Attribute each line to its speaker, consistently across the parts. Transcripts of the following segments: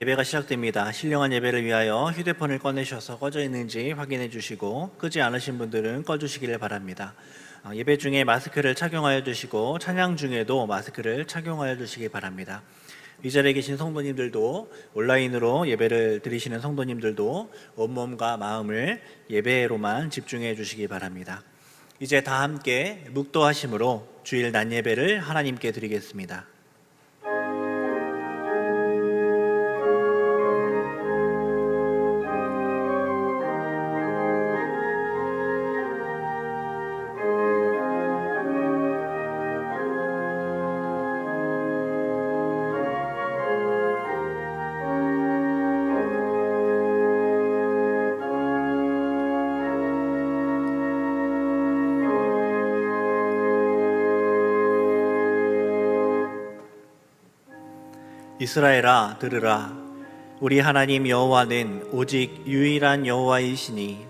Speaker 1: 예배가 시작됩니다. 신령한 예배를 위하여 휴대폰을 꺼내셔서 꺼져 있는지 확인해 주시고 끄지 않으신 분들은 꺼주시기를 바랍니다. 예배 중에 마스크를 착용하여 주시고 찬양 중에도 마스크를 착용하여 주시기 바랍니다. 이 자리에 계신 성도님들도, 온라인으로 예배를 드리시는 성도님들도 온몸과 마음을 예배로만 집중해 주시기 바랍니다. 이제 다 함께 묵도하심으로 주일 낮 예배를 하나님께 드리겠습니다. 이스라엘아 들으라. 우리 하나님 여호와는 오직 유일한 여호와이시니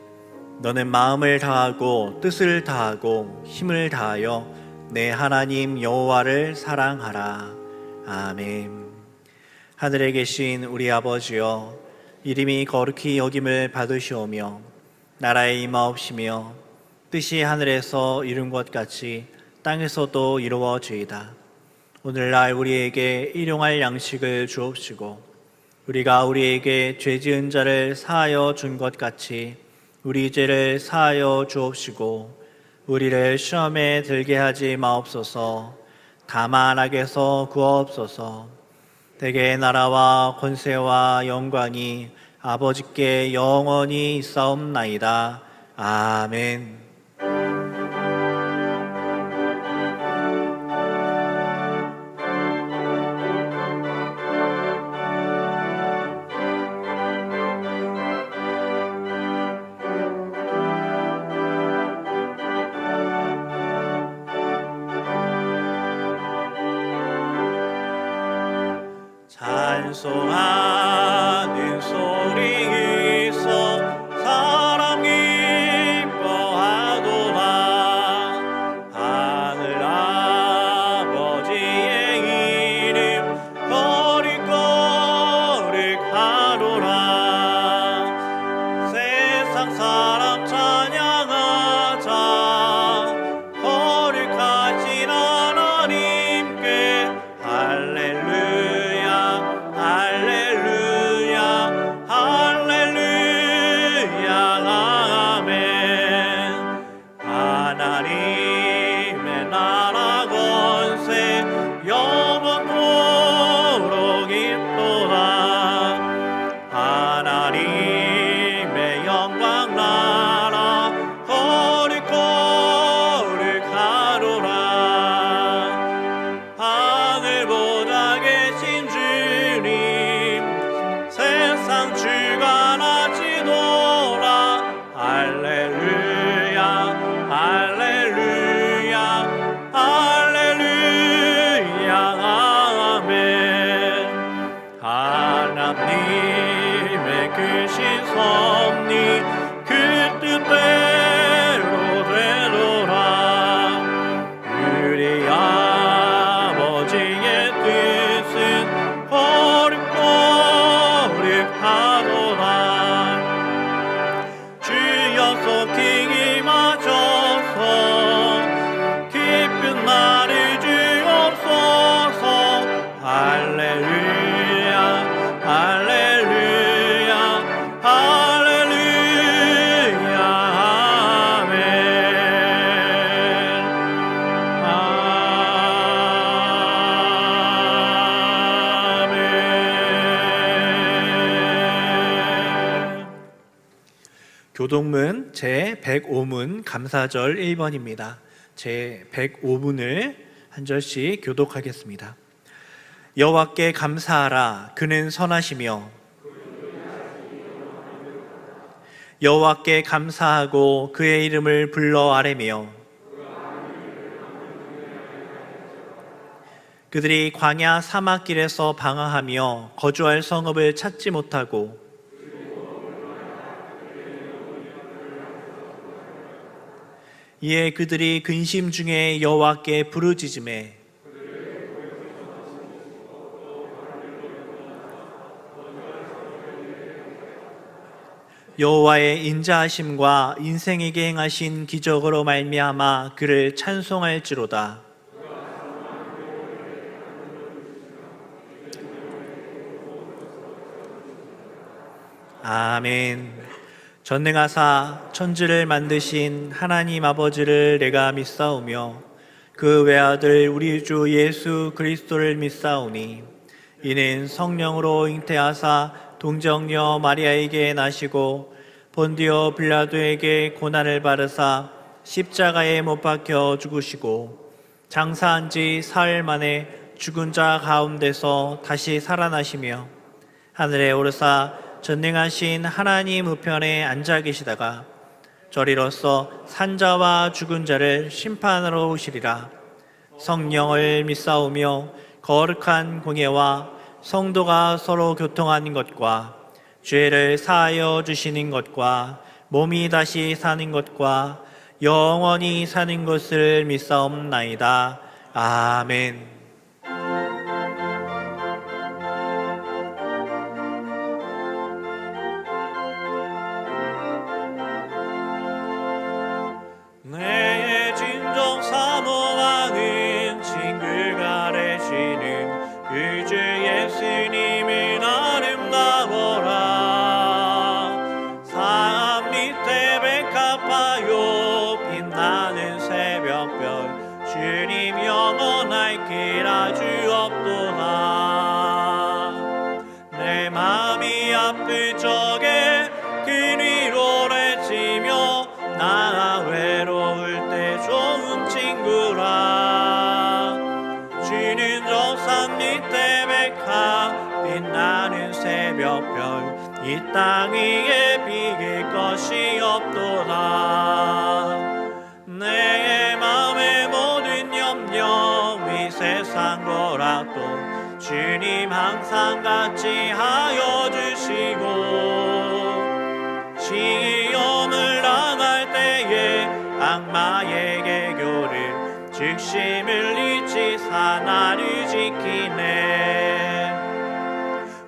Speaker 1: 너는 마음을 다하고 뜻을 다하고 힘을 다하여 내 하나님 여호와를 사랑하라. 아멘. 하늘에 계신 우리 아버지여, 이름이 거룩히 여김을 받으시오며 나라의 임하옵시며 뜻이 하늘에서 이룬 것 같이 땅에서도 이루어지이다. 오늘날 우리에게 일용할 양식을 주옵시고 우리가 우리에게 죄 지은 자를 사하여 준 것 같이 우리 죄를 사하여 주옵시고 우리를 시험에 들게 하지 마옵소서. 다만 악에서 구하옵소서. 대개 나라와 권세와 영광이 아버지께 영원히 있사옵나이다. 아멘. 찬송하는 소리 있어 사람 기뻐하도다. 하늘 아버지의 이름 거룩거룩하도라. 세상 사람 찬양하자. 거룩하신 하나님께 할렐루야. 할렐루야, 할렐루야, 아멘. 하나님의 나라 권세 영원토록 있도다. 하나님의 영광 나라 거룩거룩하도라. 하늘보다 계신 주님 세상 주관하시도다. 할렐루야, 할렐루야, 할렐루야, 아멘. 하나님의 크신 섭리 그 뜻대로 되도라. 우리 아버지의 뜻은 거룩거룩하도다. 주여 속히 임하셔서 기쁜 날을 주옵소서. 할렐루야, 할렐루야, 할렐루야, 아멘. 아멘. 교동문 제105문 감사절 1번입니다. 제105문을 한 절씩 교독하겠습니다. 여호와께 감사하라. 그는 선하시며 여호와께 감사하고 그의 이름을 불러 아뢰며 그들이 광야 사막길에서 방황하며 거주할 성읍을 찾지 못하고 이에 그들이 근심 중에 여호와께 부르짖음에 여호와의 인자하심과 인생에게 행하신 기적으로 말미암아 그를 찬송할지로다. 아멘. 전능하사 천지를 만드신 하나님 아버지를 내가 믿사오며 그 외아들 우리 주 예수 그리스도를 믿사오니 이는 성령으로 잉태하사 동정녀 마리아에게 나시고 본디오 빌라도에게 고난을 받으사 십자가에 못 박혀 죽으시고 장사한 지 사흘 만에 죽은 자 가운데서 다시 살아나시며 하늘에 오르사 전능하신 하나님 우편에 앉아 계시다가 저리로서 산자와 죽은 자를 심판하러 오시리라. 성령을 믿사오며 거룩한 공예와 성도가 서로 교통하는 것과 죄를 사하여 주시는 것과 몸이 다시 사는 것과 영원히 사는 것을 믿사옵나이다. 아멘. 내 진정 사모하는 친구가 되시는 그 주 예수님은 아름다워라. 산 밑에 백합화요 빛나는 새벽별 주님 영원할 기라 주옵도다. 내 마음이 아플 적에 그 위로 외치며 나 외로울 때 좋은 친구라. 주는 저 산 밑에 백합 빛나는 새벽별 이 땅 위에 비길 것이 없도다. 내 마음의 모든 염려 이 세상 거라도 주님 항상 같이 하여 주시고 시험을 당할 때에 악마의 개교를 즉심을 잊지 나를 지키네.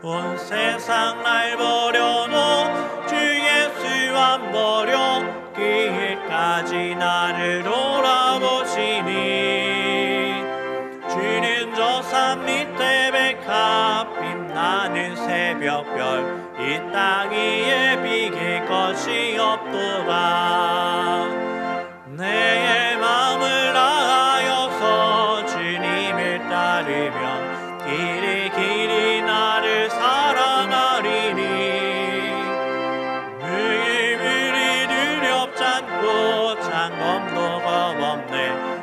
Speaker 1: 온 세상 날 버려도 주 예수 안 버려 길까지 나를 돌아보시니 주는 저 산 밑에 백합 빛나는 새벽별 이 땅 위에 비길 것이 없도다. 내 마음을 다하여서 주님을 따르면 길이 길이 나를 사랑하리니 의물이 두렵지 않고 장검도 겁없네.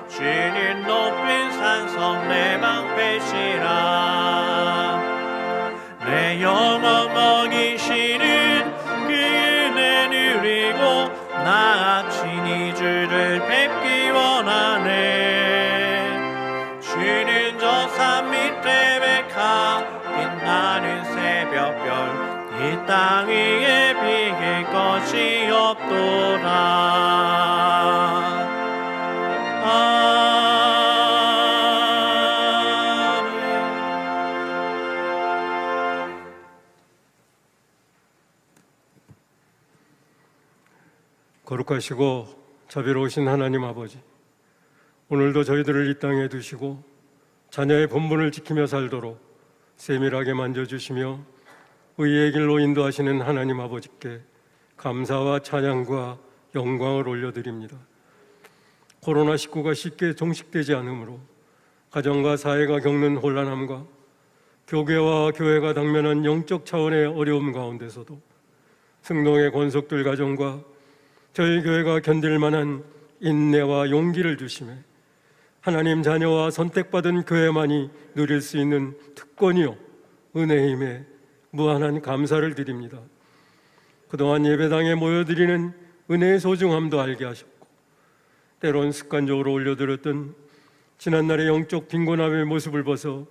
Speaker 1: 주는 높은 산성 내 방패시라. 내 영혼 먹이시는 그 은혜 누리고 나 친히 주를 뵙기 원하네. 주는 저 산 밑에 백합 빛나는 새벽별 이 땅 위에 비길 것이 없도다.
Speaker 2: 거룩하시고 자비로우신 하나님 아버지, 오늘도 저희들을 이 땅에 두시고 자녀의 본분을 지키며 살도록 세밀하게 만져주시며 의의 길로 인도하시는 하나님 아버지께 감사와 찬양과 영광을 올려드립니다. 코로나19가 쉽게 종식되지 않으므로 가정과 사회가 겪는 혼란함과 교계와 교회가 당면한 영적 차원의 어려움 가운데서도 승동의 권속들 가정과 저희 교회가 견딜 만한 인내와 용기를 주시며 하나님 자녀와 선택받은 교회만이 누릴 수 있는 특권이요 은혜의 힘에 무한한 감사를 드립니다. 그동안 예배당에 모여드리는 은혜의 소중함도 알게 하셨고 때론 습관적으로 올려드렸던 지난날의 영적 빈곤함의 모습을 벗어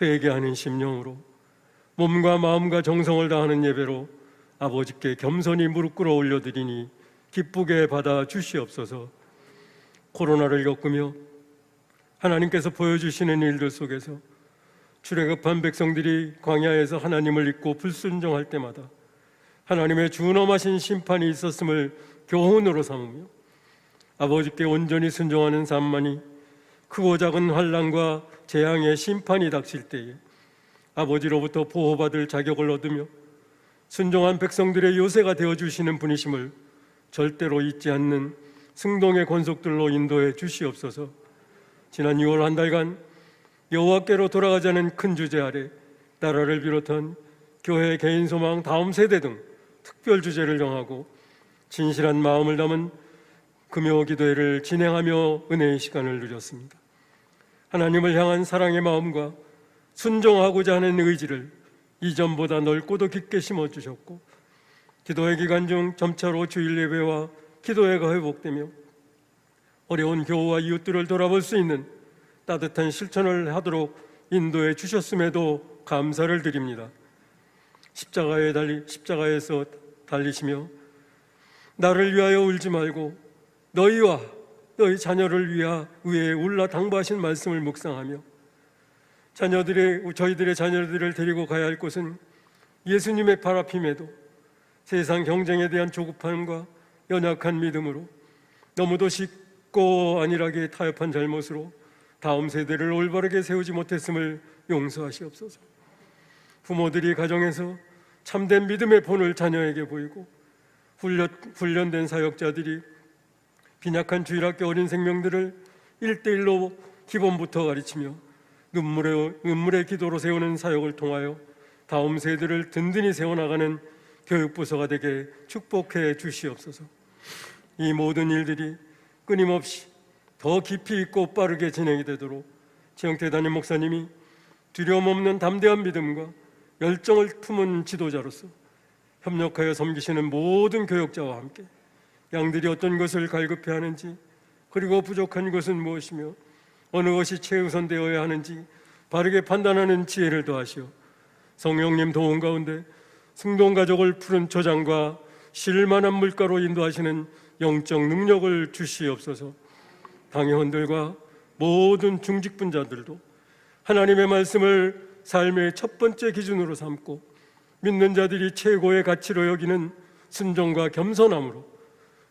Speaker 2: 회개하는 심령으로 몸과 마음과 정성을 다하는 예배로 아버지께 겸손히 무릎 꿇어 올려드리니 기쁘게 받아 주시옵소서. 코로나를 겪으며 하나님께서 보여주시는 일들 속에서 출애굽한 백성들이 광야에서 하나님을 잊고 불순종할 때마다 하나님의 준엄하신 심판이 있었음을 교훈으로 삼으며 아버지께 온전히 순종하는 삶만이 크고 작은 환난과 재앙의 심판이 닥칠 때에 아버지로부터 보호받을 자격을 얻으며 순종한 백성들의 요새가 되어주시는 분이심을 절대로 잊지 않는 승동의 권속들로 인도해 주시옵소서. 지난 6월 한 달간 여호와께로 돌아가자는 큰 주제 아래 나라를 비롯한 교회, 개인 소망, 다음 세대 등 특별 주제를 정하고 진실한 마음을 담은 금요 기도회를 진행하며 은혜의 시간을 누렸습니다. 하나님을 향한 사랑의 마음과 순종하고자 하는 의지를 이전보다 넓고도 깊게 심어주셨고 기도회 기간 중 점차로 주일 예배와 기도회가 회복되며 어려운 교우와 이웃들을 돌아볼 수 있는 따뜻한 실천을 하도록 인도해 주셨음에도 감사를 드립니다. 십자가에서 달리시며 나를 위하여 울지 말고 너희와 너희 자녀를 위해 울라 당부하신 말씀을 묵상하며 저희들의 자녀들을 데리고 가야 할 곳은 예수님의 바라핌에도 세상 경쟁에 대한 조급함과 연약한 믿음으로 너무도 쉽고 안일하게 타협한 잘못으로 다음 세대를 올바르게 세우지 못했음을 용서하시옵소서. 부모들이 가정에서 참된 믿음의 본을 자녀에게 보이고 훈련된 사역자들이 빈약한 주일학교 어린 생명들을 1:1로 기본부터 가르치며 눈물의 기도로 세우는 사역을 통하여 다음 세대를 든든히 세워나가는 교육부서가 되게 축복해 주시옵소서. 이 모든 일들이 끊임없이 더 깊이 있고 빠르게 진행이 되도록 최영태 담임 목사님이 두려움 없는 담대한 믿음과 열정을 품은 지도자로서 협력하여 섬기시는 모든 교역자와 함께 양들이 어떤 것을 갈급해 하는지 그리고 부족한 것은 무엇이며 어느 것이 최우선되어야 하는지 바르게 판단하는 지혜를 더하시어 성령님 도움 가운데 승동가족을 푸른 초장과 실만한 물가로 인도하시는 영적 능력을 주시옵소서. 당회원들과 모든 중직분자들도 하나님의 말씀을 삶의 첫 번째 기준으로 삼고 믿는 자들이 최고의 가치로 여기는 순종과 겸손함으로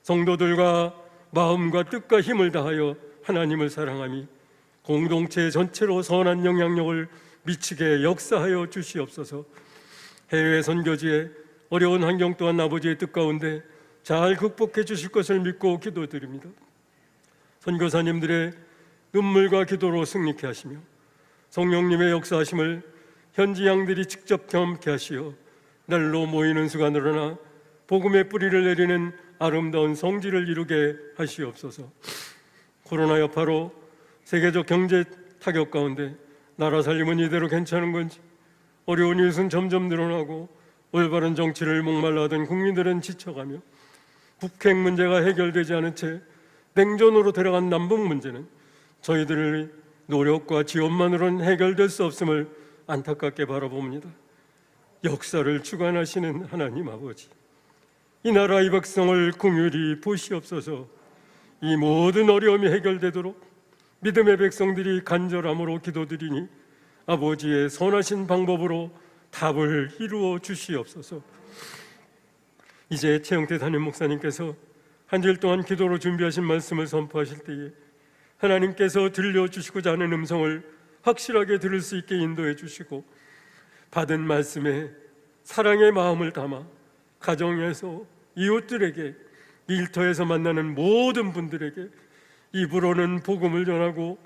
Speaker 2: 성도들과 마음과 뜻과 힘을 다하여 하나님을 사랑하며 공동체 전체로 선한 영향력을 미치게 역사하여 주시옵소서. 해외 선교지에 어려운 환경 또한 아버지의 뜻 가운데 잘 극복해 주실 것을 믿고 기도드립니다. 선교사님들의 눈물과 기도로 승리케 하시며 성령님의 역사하심을 현지 양들이 직접 경험케 하시어 날로 모이는 수가 늘어나 복음의 뿌리를 내리는 아름다운 성지를 이루게 하시옵소서. 코로나 여파로 세계적 경제 타격 가운데 나라 살림은 이대로 괜찮은 건지 어려운 이웃은 점점 늘어나고 올바른 정치를 목말라하던 국민들은 지쳐가며 북핵 문제가 해결되지 않은 채 냉전으로 들어간 남북 문제는 저희들의 노력과 지원만으로는 해결될 수 없음을 안타깝게 바라봅니다. 역사를 주관하시는 하나님 아버지, 이 나라 이 백성을 긍휼히 보시옵소서. 이 모든 어려움이 해결되도록 믿음의 백성들이 간절함으로 기도드리니 아버지의 선하신 방법으로 답을 이루어 주시옵소서. 이제 최영태 담임 목사님께서 한 주일 동안 기도로 준비하신 말씀을 선포하실 때에 하나님께서 들려주시고자 하는 음성을 확실하게 들을 수 있게 인도해 주시고 받은 말씀에 사랑의 마음을 담아 가정에서 이웃들에게 일터에서 만나는 모든 분들에게 입으로는 복음을 전하고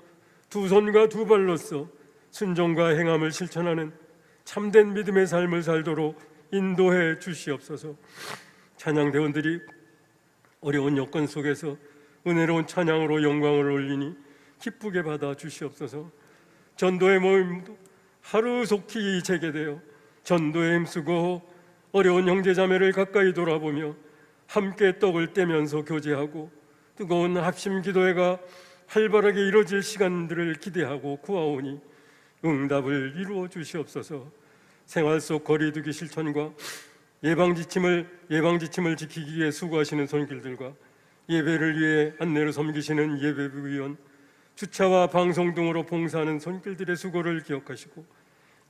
Speaker 2: 두 손과 두 발로서 순종과 행함을 실천하는 참된 믿음의 삶을 살도록 인도해 주시옵소서. 찬양대원들이 어려운 여건 속에서 은혜로운 찬양으로 영광을 올리니 기쁘게 받아 주시옵소서. 전도의 모임도 하루속히 재개되어 전도에 힘쓰고 어려운 형제자매를 가까이 돌아보며 함께 떡을 떼면서 교제하고 뜨거운 합심 기도회가 활발하게 이루어질 시간들을 기대하고 구하오니 응답을 이루어 주시옵소서. 생활 속 거리두기 실천과 예방지침을 지키기 위해 수고하시는 손길들과 예배를 위해 안내로 섬기시는 예배부위원, 주차와 방송 등으로 봉사하는 손길들의 수고를 기억하시고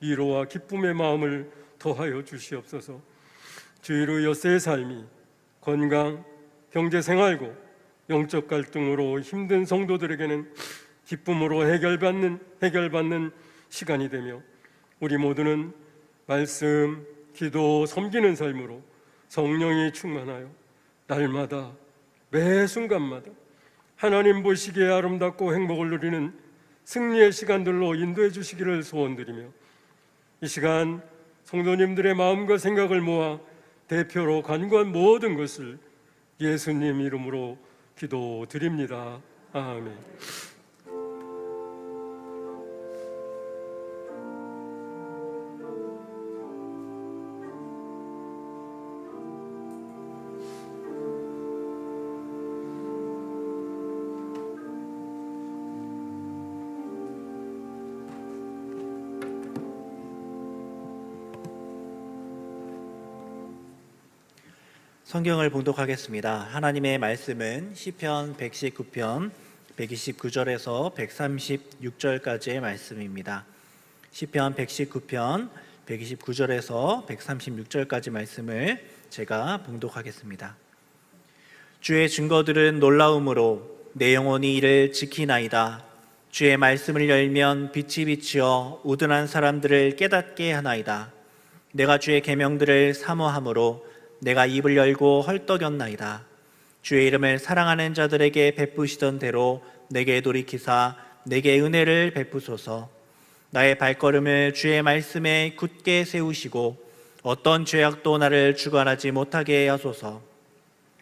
Speaker 2: 위로와 기쁨의 마음을 더하여 주시옵소서. 주의로 엿새의 삶이 건강, 경제생활고 영적 갈등으로 힘든 성도들에게는 기쁨으로 해결받는 시간이 되며 우리 모두는 말씀, 기도, 섬기는 삶으로 성령이 충만하여 날마다 매 순간마다 하나님 보시기에 아름답고 행복을 누리는 승리의 시간들로 인도해 주시기를 소원드리며 이 시간 성도님들의 마음과 생각을 모아 대표로 간구한 모든 것을 예수님 이름으로 기도드립니다. 아멘.
Speaker 1: 성경을 봉독하겠습니다. 하나님의 말씀은 시편 119편 129절에서 136절까지의 말씀입니다. 시편 119편 129절에서 136절까지 말씀을 제가 봉독하겠습니다. 주의 증거들은 놀라움으로 내 영혼이 이를 지키나이다. 주의 말씀을 열면 빛이 비치어 우둔한 사람들을 깨닫게 하나이다. 내가 주의 계명들을 사모함으로 내가 입을 열고 헐떡였나이다. 주의 이름을 사랑하는 자들에게 베푸시던 대로 내게 돌이키사 내게 은혜를 베푸소서. 나의 발걸음을 주의 말씀에 굳게 세우시고 어떤 죄악도 나를 주관하지 못하게 하소서.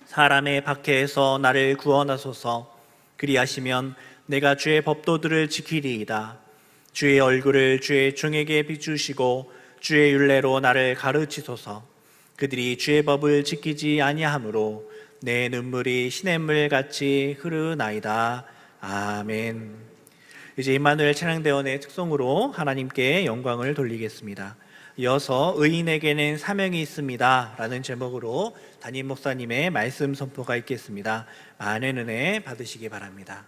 Speaker 1: 사람의 박해에서 나를 구원하소서. 그리하시면 내가 주의 법도들을 지키리이다. 주의 얼굴을 주의 종에게 비추시고 주의 율례로 나를 가르치소서. 그들이 주의 법을 지키지 아니하므로 내 눈물이 시냇물 같이 흐르나이다. 아멘. 이제 임마누엘 찬양대원의 특송으로 하나님께 영광을 돌리겠습니다. 이어서 의인에게는 사명이 있습니다 라는 제목으로 담임 목사님의 말씀 선포가 있겠습니다. 많은 은혜 받으시기 바랍니다.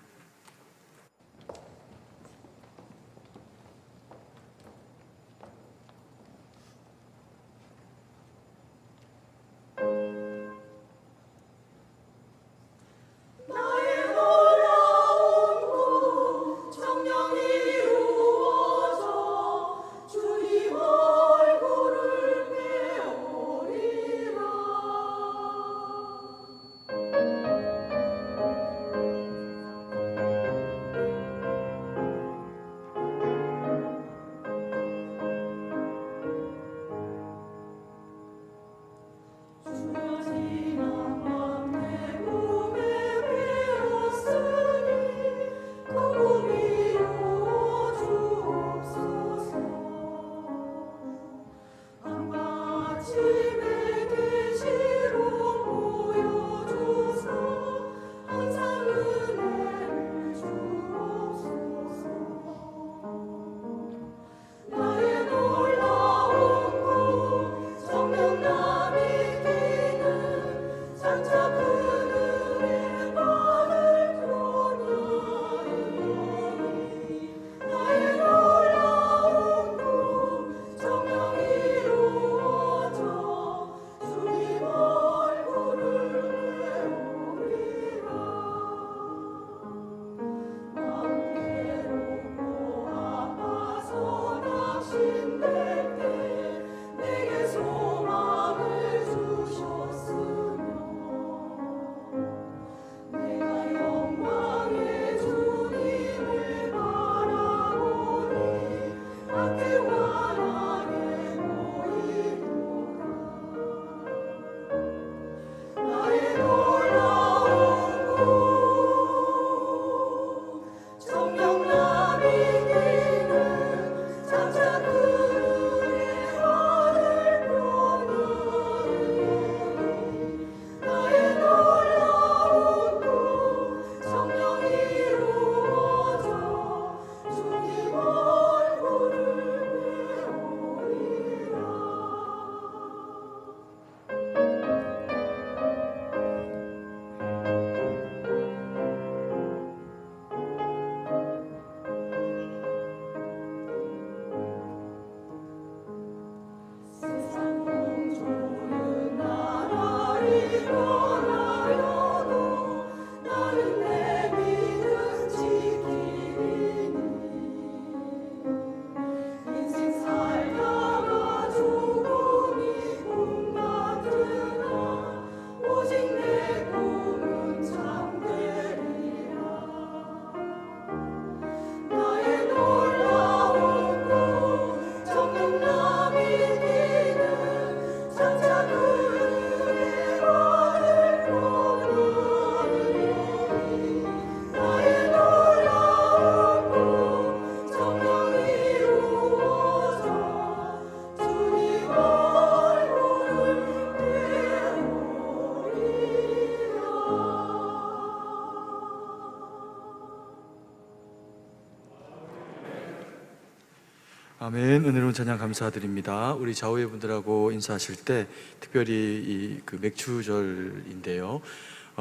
Speaker 3: 아멘. 은혜로운 찬양 감사드립니다. 우리 좌우의 분들하고 인사하실 때 특별히 그 맥주절인데요.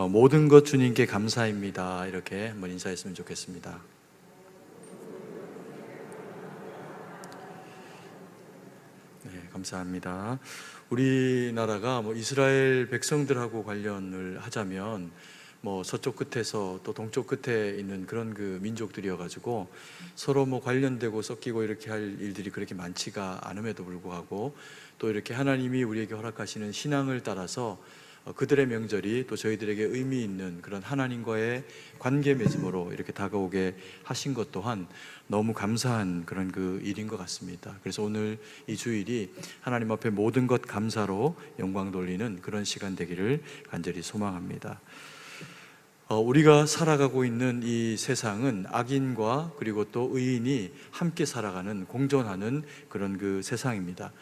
Speaker 3: 모든 것 주님께 감사입니다. 이렇게 한번 인사했으면 좋겠습니다. 네, 감사합니다. 우리나라가 이스라엘 백성들하고 관련을 하자면 서쪽 끝에서 또 동쪽 끝에 있는 그런 그 민족들이어가지고 서로 관련되고 섞이고 이렇게 할 일들이 그렇게 많지가 않음에도 불구하고 또 이렇게 하나님이 우리에게 허락하시는 신앙을 따라서 그들의 명절이 또 저희들에게 의미 있는 그런 하나님과의 관계 맺음으로 이렇게 다가오게 하신 것 또한 너무 감사한 그런 그 일인 것 같습니다. 그래서 오늘 이 주일이 하나님 앞에 모든 것 감사로 영광 돌리는 그런 시간 되기를 간절히 소망합니다. 우리가 살아가고 있는 이 세상은 악인과 그리고 또 의인이 함께 살아가는 공존하는 그런 그 세상입니다.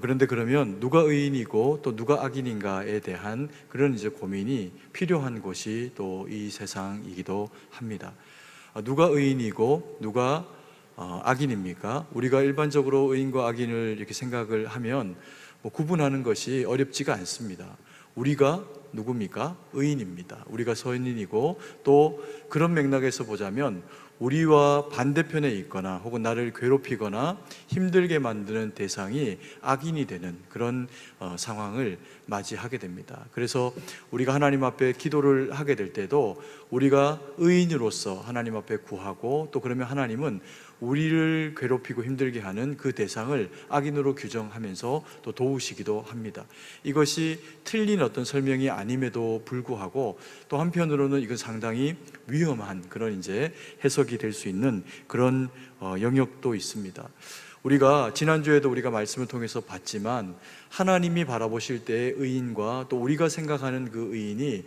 Speaker 3: 그런데 그러면 누가 의인이고 또 누가 악인인가에 대한 그런 이제 고민이 필요한 곳이 또 이 세상이기도 합니다. 누가 의인이고 누가 악인입니까? 우리가 일반적으로 의인과 악인을 이렇게 생각을 하면 구분하는 것이 어렵지가 않습니다. 우리가 누굽니까? 의인입니다. 우리가 선인이고 또 그런 맥락에서 보자면 우리와 반대편에 있거나 혹은 나를 괴롭히거나 힘들게 만드는 대상이 악인이 되는 그런 상황을 맞이하게 됩니다. 그래서 우리가 하나님 앞에 기도를 하게 될 때도 우리가 의인으로서 하나님 앞에 구하고 또 그러면 하나님은 우리를 괴롭히고 힘들게 하는 그 대상을 악인으로 규정하면서 또 도우시기도 합니다. 이것이 틀린 어떤 설명이 아님에도 불구하고 또 한편으로는 이건 상당히 위험한 그런 이제 해석이 될 수 있는 그런 영역도 있습니다. 우리가 지난주에도 우리가 말씀을 통해서 봤지만 하나님이 바라보실 때의 의인과 또 우리가 생각하는 그 의인이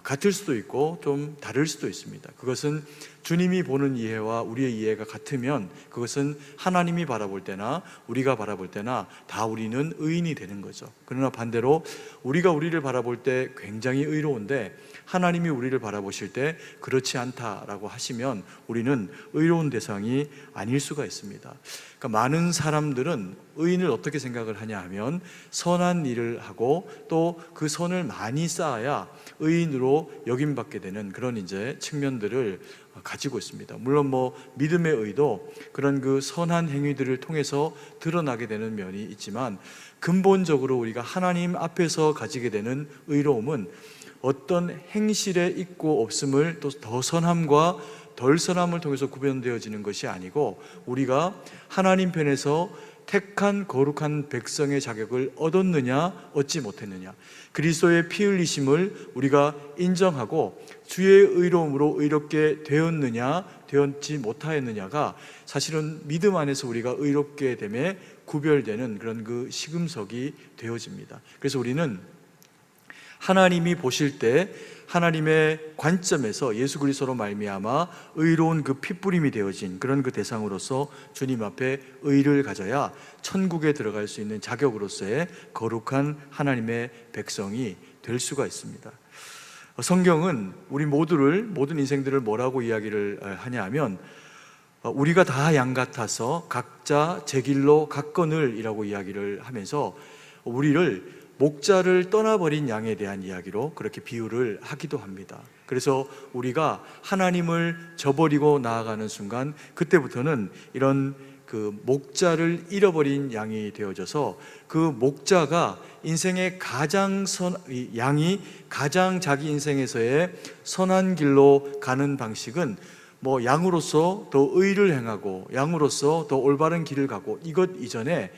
Speaker 3: 같을 수도 있고 좀 다를 수도 있습니다. 그것은 주님이 보는 이해와 우리의 이해가 같으면 그것은 하나님이 바라볼 때나 우리가 바라볼 때나 다 우리는 의인이 되는 거죠. 그러나 반대로 우리가 우리를 바라볼 때 굉장히 의로운데 하나님이 우리를 바라보실 때 그렇지 않다라고 하시면 우리는 의로운 대상이 아닐 수가 있습니다. 그러니까 많은 사람들은 의인을 어떻게 생각을 하냐 하면 선한 일을 하고 또 그 선을 많이 쌓아야 의인으로 여김받게 되는 그런 이제 측면들을 가지고 있습니다. 물론 믿음의 의도 그런 그 선한 행위들을 통해서 드러나게 되는 면이 있지만 근본적으로 우리가 하나님 앞에서 가지게 되는 의로움은 어떤 행실에 있고 없음을 또 더 선함과 덜 선함을 통해서 구별되어지는 것이 아니고 우리가 하나님 편에서 택한 거룩한 백성의 자격을 얻었느냐 얻지 못했느냐, 그리스도의 피 흘리심을 우리가 인정하고 주의 의로움으로 의롭게 되었느냐 되었지 못하였느냐가 사실은 믿음 안에서 우리가 의롭게 됨에 구별되는 그런 그 시금석이 되어집니다. 그래서 우리는 하나님이 보실 때 하나님의 관점에서 예수 그리스도로 말미암아 의로운 그 핏부림이 되어진 그런 그 대상으로서 주님 앞에 의를 가져야 천국에 들어갈 수 있는 자격으로서의 거룩한 하나님의 백성이 될 수가 있습니다. 성경은 우리 모든 인생들을 뭐라고 이야기를 하냐 하면 우리가 다 양 같아서 각자 제 길로 갔거늘이라고 이야기를 하면서 우리를 목자를 떠나버린 양에 대한 이야기로 그렇게 비유를 하기도 합니다. 그래서 우리가 하나님을 저버리고 나아가는 순간 그때부터는 이런 그 목자를 잃어버린 양이 되어져서 그 목자가 인생의 양이 가장 자기 인생에서의 선한 길로 가는 방식은 양으로서 더 의를 행하고 양으로서 더 올바른 길을 가고 이것 이전에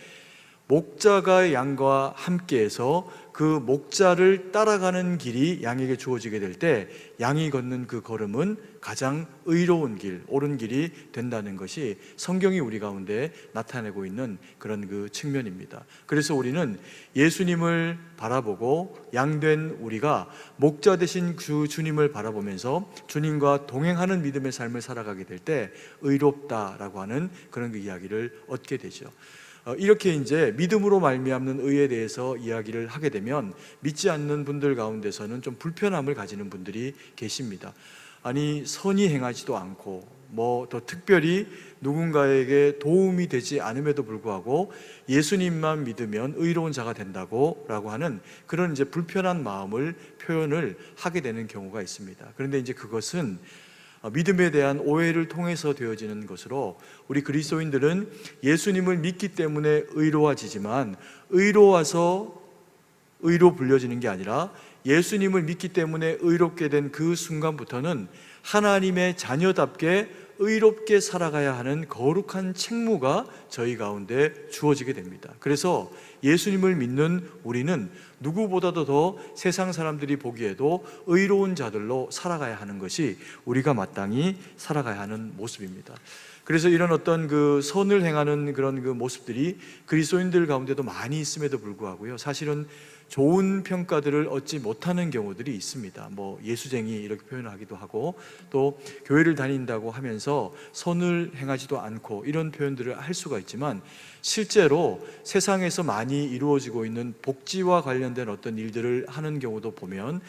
Speaker 3: 목자가 양과 함께해서 그 목자를 따라가는 길이 양에게 주어지게 될 때 양이 걷는 그 걸음은 가장 의로운 길, 옳은 길이 된다는 것이 성경이 우리 가운데 나타내고 있는 그런 그 측면입니다. 그래서 우리는 예수님을 바라보고 양된 우리가 목자 되신 주님을 바라보면서 주님과 동행하는 믿음의 삶을 살아가게 될 때 의롭다라고 하는 그런 그 이야기를 얻게 되죠. 이렇게 이제 믿음으로 말미암는 의에 대해서 이야기를 하게 되면 믿지 않는 분들 가운데서는 좀 불편함을 가지는 분들이 계십니다. 아니 선이 행하지도 않고 뭐 더 특별히 누군가에게 도움이 되지 않음에도 불구하고 예수님만 믿으면 의로운 자가 된다고라고 하는 그런 이제 불편한 마음을 표현을 하게 되는 경우가 있습니다. 그런데 이제 그것은 믿음에 대한 오해를 통해서 되어지는 것으로, 우리 그리스도인들은 예수님을 믿기 때문에 의로워지지만 의로워서 의로 불려지는 게 아니라 예수님을 믿기 때문에 의롭게 된 그 순간부터는 하나님의 자녀답게 의롭게 살아가야 하는 거룩한 책무가 저희 가운데 주어지게 됩니다. 그래서 예수님을 믿는 우리는 누구보다도 더 세상 사람들이 보기에도 의로운 자들로 살아가야 하는 것이 우리가 마땅히 살아가야 하는 모습입니다. 그래서 이런 어떤 그 선을 행하는 그런 그 모습들이 그리스도인들 가운데도 많이 있음에도 불구하고요, 사실은 좋은 평가들을 얻지 못하는 경우들이 있습니다. 뭐 예수쟁이 이렇게 표현하기도 하고, 또 교회를 다닌다고 하면서 선을 행하지도 않고 이런 표현들을 할 수가 있지만, 실제로 세상에서 많이 이루어지고 있는 복지와 관련된 어떤 일들을 하는 경우도 보면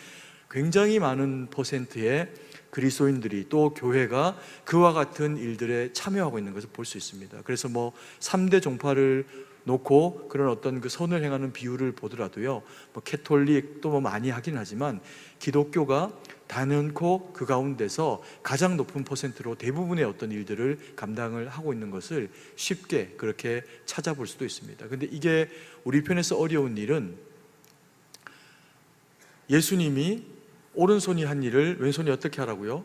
Speaker 3: 굉장히 많은 퍼센트의 그리스도인들이, 또 교회가 그와 같은 일들에 참여하고 있는 것을 볼 수 있습니다. 그래서 뭐 3대 종파를 놓고 그런 어떤 그 선을 행하는 비율을 보더라도요, 뭐 캐톨릭도 뭐 많이 하긴 하지만 기독교가 단연코 그 가운데서 가장 높은 퍼센트로 대부분의 어떤 일들을 감당을 하고 있는 것을 쉽게 그렇게 찾아볼 수도 있습니다. 근데 이게 우리 편에서 어려운 일은, 예수님이 오른손이 한 일을 왼손이 어떻게 하라고요?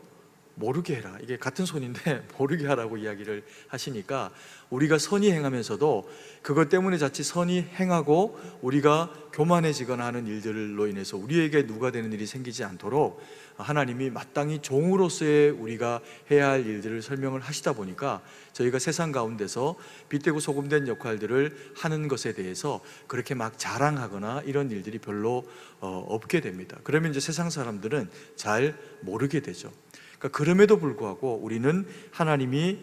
Speaker 3: 모르게 해라. 이게 같은 손인데 모르게 하라고 이야기를 하시니까, 우리가 선이 행하면서도 그것 때문에 자칫 선이 행하고 우리가 교만해지거나 하는 일들로 인해서 우리에게 누가 되는 일이 생기지 않도록 하나님이 마땅히 종으로서의 우리가 해야 할 일들을 설명을 하시다 보니까, 저희가 세상 가운데서 빛되고 소금된 역할들을 하는 것에 대해서 그렇게 막 자랑하거나 이런 일들이 별로 없게 됩니다. 그러면 이제 세상 사람들은 잘 모르게 되죠. 그러니까 그럼에도 불구하고 우리는 하나님이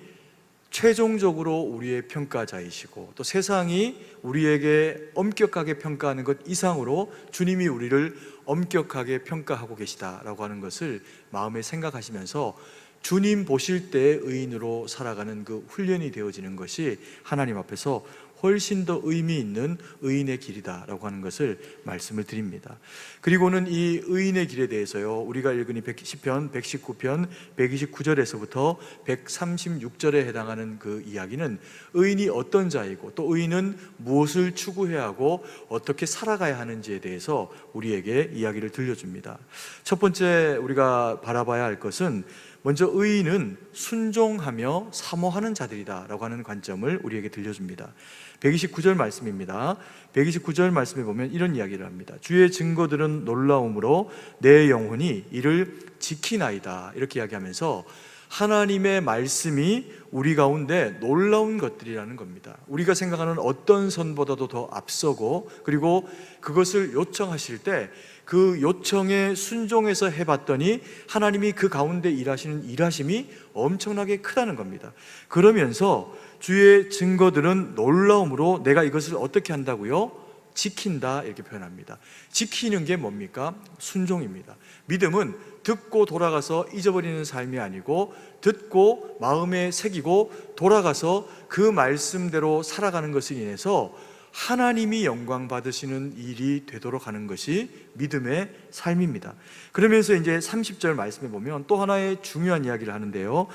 Speaker 3: 최종적으로 우리의 평가자이시고, 또 세상이 우리에게 엄격하게 평가하는 것 이상으로 주님이 우리를 엄격하게 평가하고 계시다라고 하는 것을 마음에 생각하시면서 주님 보실 때 의인으로 살아가는 그 훈련이 되어지는 것이 하나님 앞에서 훨씬 더 의미 있는 의인의 길이다라고 하는 것을 말씀을 드립니다. 그리고는 이 의인의 길에 대해서요, 우리가 읽은 이 110편, 119편, 129절에서부터 136절에 해당하는 그 이야기는 의인이 어떤 자이고, 또 의인은 무엇을 추구해야 하고 어떻게 살아가야 하는지에 대해서 우리에게 이야기를 들려줍니다. 첫 번째 우리가 바라봐야 할 것은, 먼저 의인은 순종하며 사모하는 자들이다 라고 하는 관점을 우리에게 들려줍니다. 129절 말씀입니다. 129절 말씀에 보면 이런 이야기를 합니다. 주의 증거들은 놀라움으로 내 영혼이 이를 지키나이다, 이렇게 이야기하면서 하나님의 말씀이 우리 가운데 놀라운 것들이라는 겁니다. 우리가 생각하는 어떤 선보다도 더 앞서고, 그리고 그것을 요청하실 때 그 요청에 순종해서 해봤더니 하나님이 그 가운데 일하시는 일하심이 엄청나게 크다는 겁니다. 그러면서 주의 증거들은 놀라움으로 내가 이것을 어떻게 한다고요? 지킨다, 이렇게 표현합니다. 지키는 게 뭡니까? 순종입니다. 믿음은 듣고 돌아가서 잊어버리는 삶이 아니고, 듣고 마음에 새기고 돌아가서 그 말씀대로 살아가는 것을 인해서 하나님이 영광 받으시는 일이 되도록 하는 것이 믿음의 삶입니다. 그러면서 이제 30절 말씀에 보면 또 하나의 중요한 이야기를 하는데요,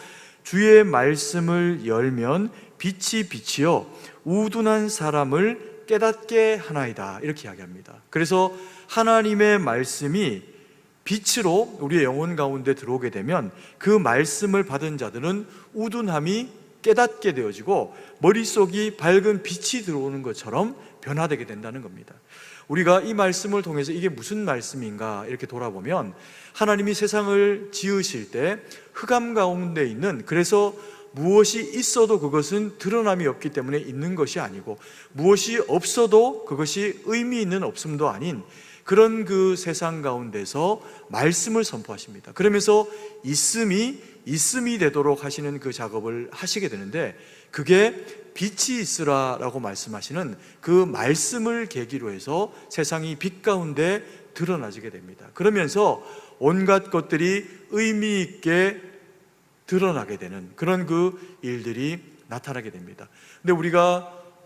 Speaker 3: 주의 말씀을 열면 빛이 비치어 우둔한 사람을 깨닫게 하나이다, 이렇게 이야기합니다. 그래서 하나님의 말씀이 빛으로 우리의 영혼 가운데 들어오게 되면 그 말씀을 받은 자들은 우둔함이 깨닫게 되어지고 머릿속이 밝은 빛이 들어오는 것처럼 변화되게 된다는 겁니다. 우리가 이 말씀을 통해서 이게 무슨 말씀인가 이렇게 돌아보면, 하나님이 세상을 지으실 때 흑암 가운데 있는, 그래서 무엇이 있어도 그것은 드러남이 없기 때문에 있는 것이 아니고, 무엇이 없어도 그것이 의미 있는 없음도 아닌 그런 그 세상 가운데서 말씀을 선포하십니다. 그러면서 있음이 되도록 하시는 그 작업을 하시게 되는데, 그게 빛이 있으라라고 말씀하시는 그 말씀을 계기로 해서 세상이 빛 가운데 드러나지게 됩니다. 그러면서 온갖 것들이 의미 있게 드러나게 되는 그런 그 일들이 나타나게 됩니다. 근데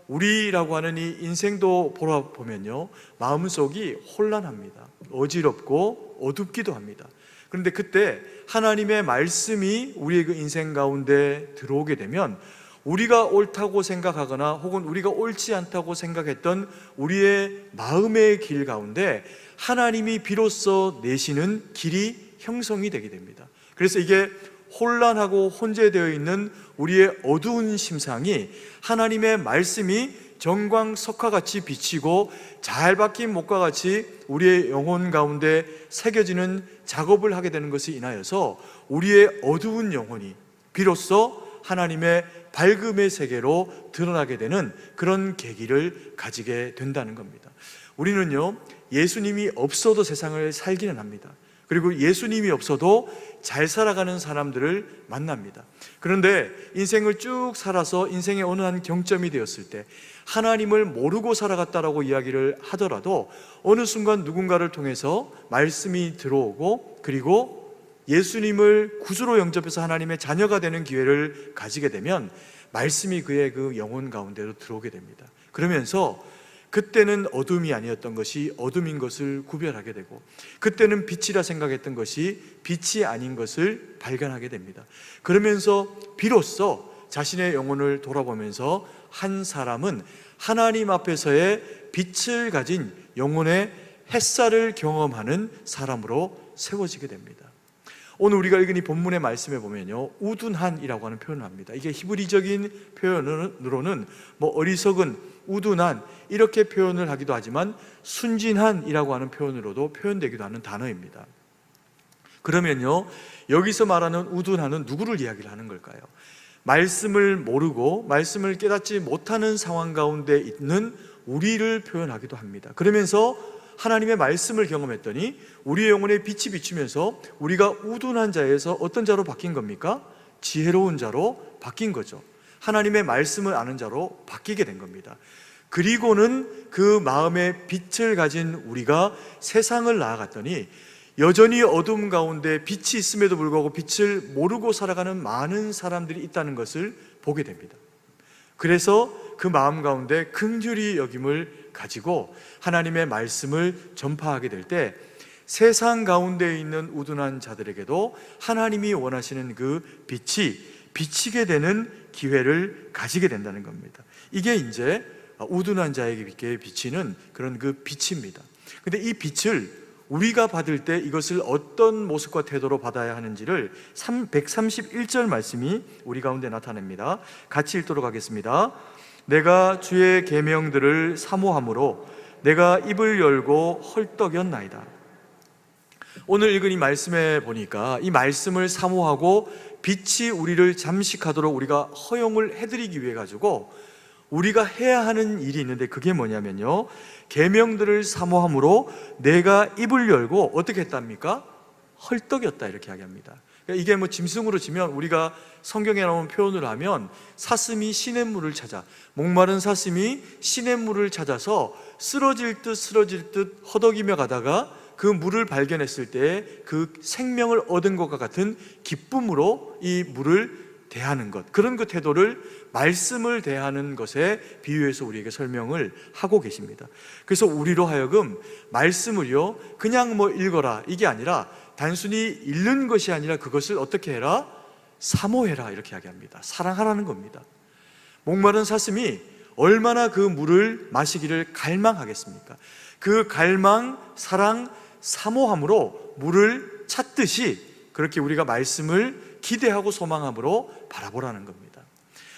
Speaker 3: 우리라고 하는 이 인생도 보면요, 마음속이 혼란합니다. 어지럽고 어둡기도 합니다. 그런데 그때 하나님의 말씀이 우리의 그 인생 가운데 들어오게 되면 우리가 옳다고 생각하거나 혹은 우리가 옳지 않다고 생각했던 우리의 마음의 길 가운데 하나님이 비로소 내시는 길이 형성이 되게 됩니다. 그래서 이게 혼란하고 혼재되어 있는 우리의 어두운 심상이 하나님의 말씀이 정광석화 같이 비치고 잘 박힌 목과 같이 우리의 영혼 가운데 새겨지는 작업을 하게 되는 것에 인하여서 우리의 어두운 영혼이 비로소 하나님의 밝음의 세계로 드러나게 되는 그런 계기를 가지게 된다는 겁니다. 우리는요, 예수님이 없어도 세상을 살기는 합니다. 그리고 예수님이 없어도 잘 살아가는 사람들을 만납니다. 그런데 인생을 쭉 살아서 인생의 어느 한 경점이 되었을 때 하나님을 모르고 살아갔다라고 이야기를 하더라도 어느 순간 누군가를 통해서 말씀이 들어오고 그리고 예수님을 구주로 영접해서 하나님의 자녀가 되는 기회를 가지게 되면 말씀이 그의 그 영혼 가운데로 들어오게 됩니다. 그러면서 그때는 어둠이 아니었던 것이 어둠인 것을 구별하게 되고 그때는 빛이라 생각했던 것이 빛이 아닌 것을 발견하게 됩니다. 그러면서 비로소 자신의 영혼을 돌아보면서 한 사람은 하나님 앞에서의 빛을 가진 영혼의 햇살을 경험하는 사람으로 세워지게 됩니다. 오늘 우리가 읽은 이 본문의 말씀에 보면요, 우둔한이라고 하는 표현을 합니다. 이게 히브리적인 표현으로는 어리석은, 우둔한 이렇게 표현을 하기도 하지만 순진한이라고 하는 표현으로도 표현되기도 하는 단어입니다. 그러면요, 여기서 말하는 우둔한은 누구를 이야기를 하는 걸까요? 말씀을 모르고 말씀을 깨닫지 못하는 상황 가운데 있는 우리를 표현하기도 합니다. 그러면서 하나님의 말씀을 경험했더니 우리의 영혼에 빛이 비추면서 우리가 우둔한 자에서 어떤 자로 바뀐 겁니까? 지혜로운 자로 바뀐 거죠. 하나님의 말씀을 아는 자로 바뀌게 된 겁니다. 그리고는 그 마음의 빛을 가진 우리가 세상을 나아갔더니 여전히 어둠 가운데 빛이 있음에도 불구하고 빛을 모르고 살아가는 많은 사람들이 있다는 것을 보게 됩니다. 그래서 그 마음 가운데 긍휼히 여김을 가지고 하나님의 말씀을 전파하게 될 때 세상 가운데 있는 우둔한 자들에게도 하나님이 원하시는 그 빛이 비치게 되는 기회를 가지게 된다는 겁니다. 이게 이제 우둔한 자에게 비치는 그런 그 빛입니다. 근데 이 빛을 우리가 받을 때 이것을 어떤 모습과 태도로 받아야 하는지를 131절 말씀이 우리 가운데 나타냅니다. 같이 읽도록 하겠습니다. 내가 주의 계명들을 사모함으로 내가 입을 열고 헐떡였나이다. 오늘 읽은 이 말씀에 보니까 이 말씀을 사모하고 빛이 우리를 잠식하도록 우리가 허용을 해드리기 위해 가지고 우리가 해야 하는 일이 있는데 그게 뭐냐면요, 계명들을 사모함으로 내가 입을 열고 어떻게 했답니까? 헐떡였다 이렇게 이야기합니다. 이게 짐승으로 치면 우리가 성경에 나오는 표현을 하면 사슴이 시냇물을 찾아, 목마른 사슴이 시냇물을 찾아서 쓰러질 듯 허덕이며 가다가 그 물을 발견했을 때 그 생명을 얻은 것과 같은 기쁨으로 이 물을 대하는 것, 그런 그 태도를 말씀을 대하는 것에 비유해서 우리에게 설명을 하고 계십니다. 그래서 우리로 하여금 말씀을요 그냥 읽어라 이게 아니라 단순히 읽는 것이 아니라 그것을 어떻게 해라? 사모해라 이렇게 이야기합니다. 사랑하라는 겁니다. 목마른 사슴이 얼마나 그 물을 마시기를 갈망하겠습니까? 그 갈망, 사랑, 사모함으로 물을 찾듯이 그렇게 우리가 말씀을 기대하고 소망함으로 바라보라는 겁니다.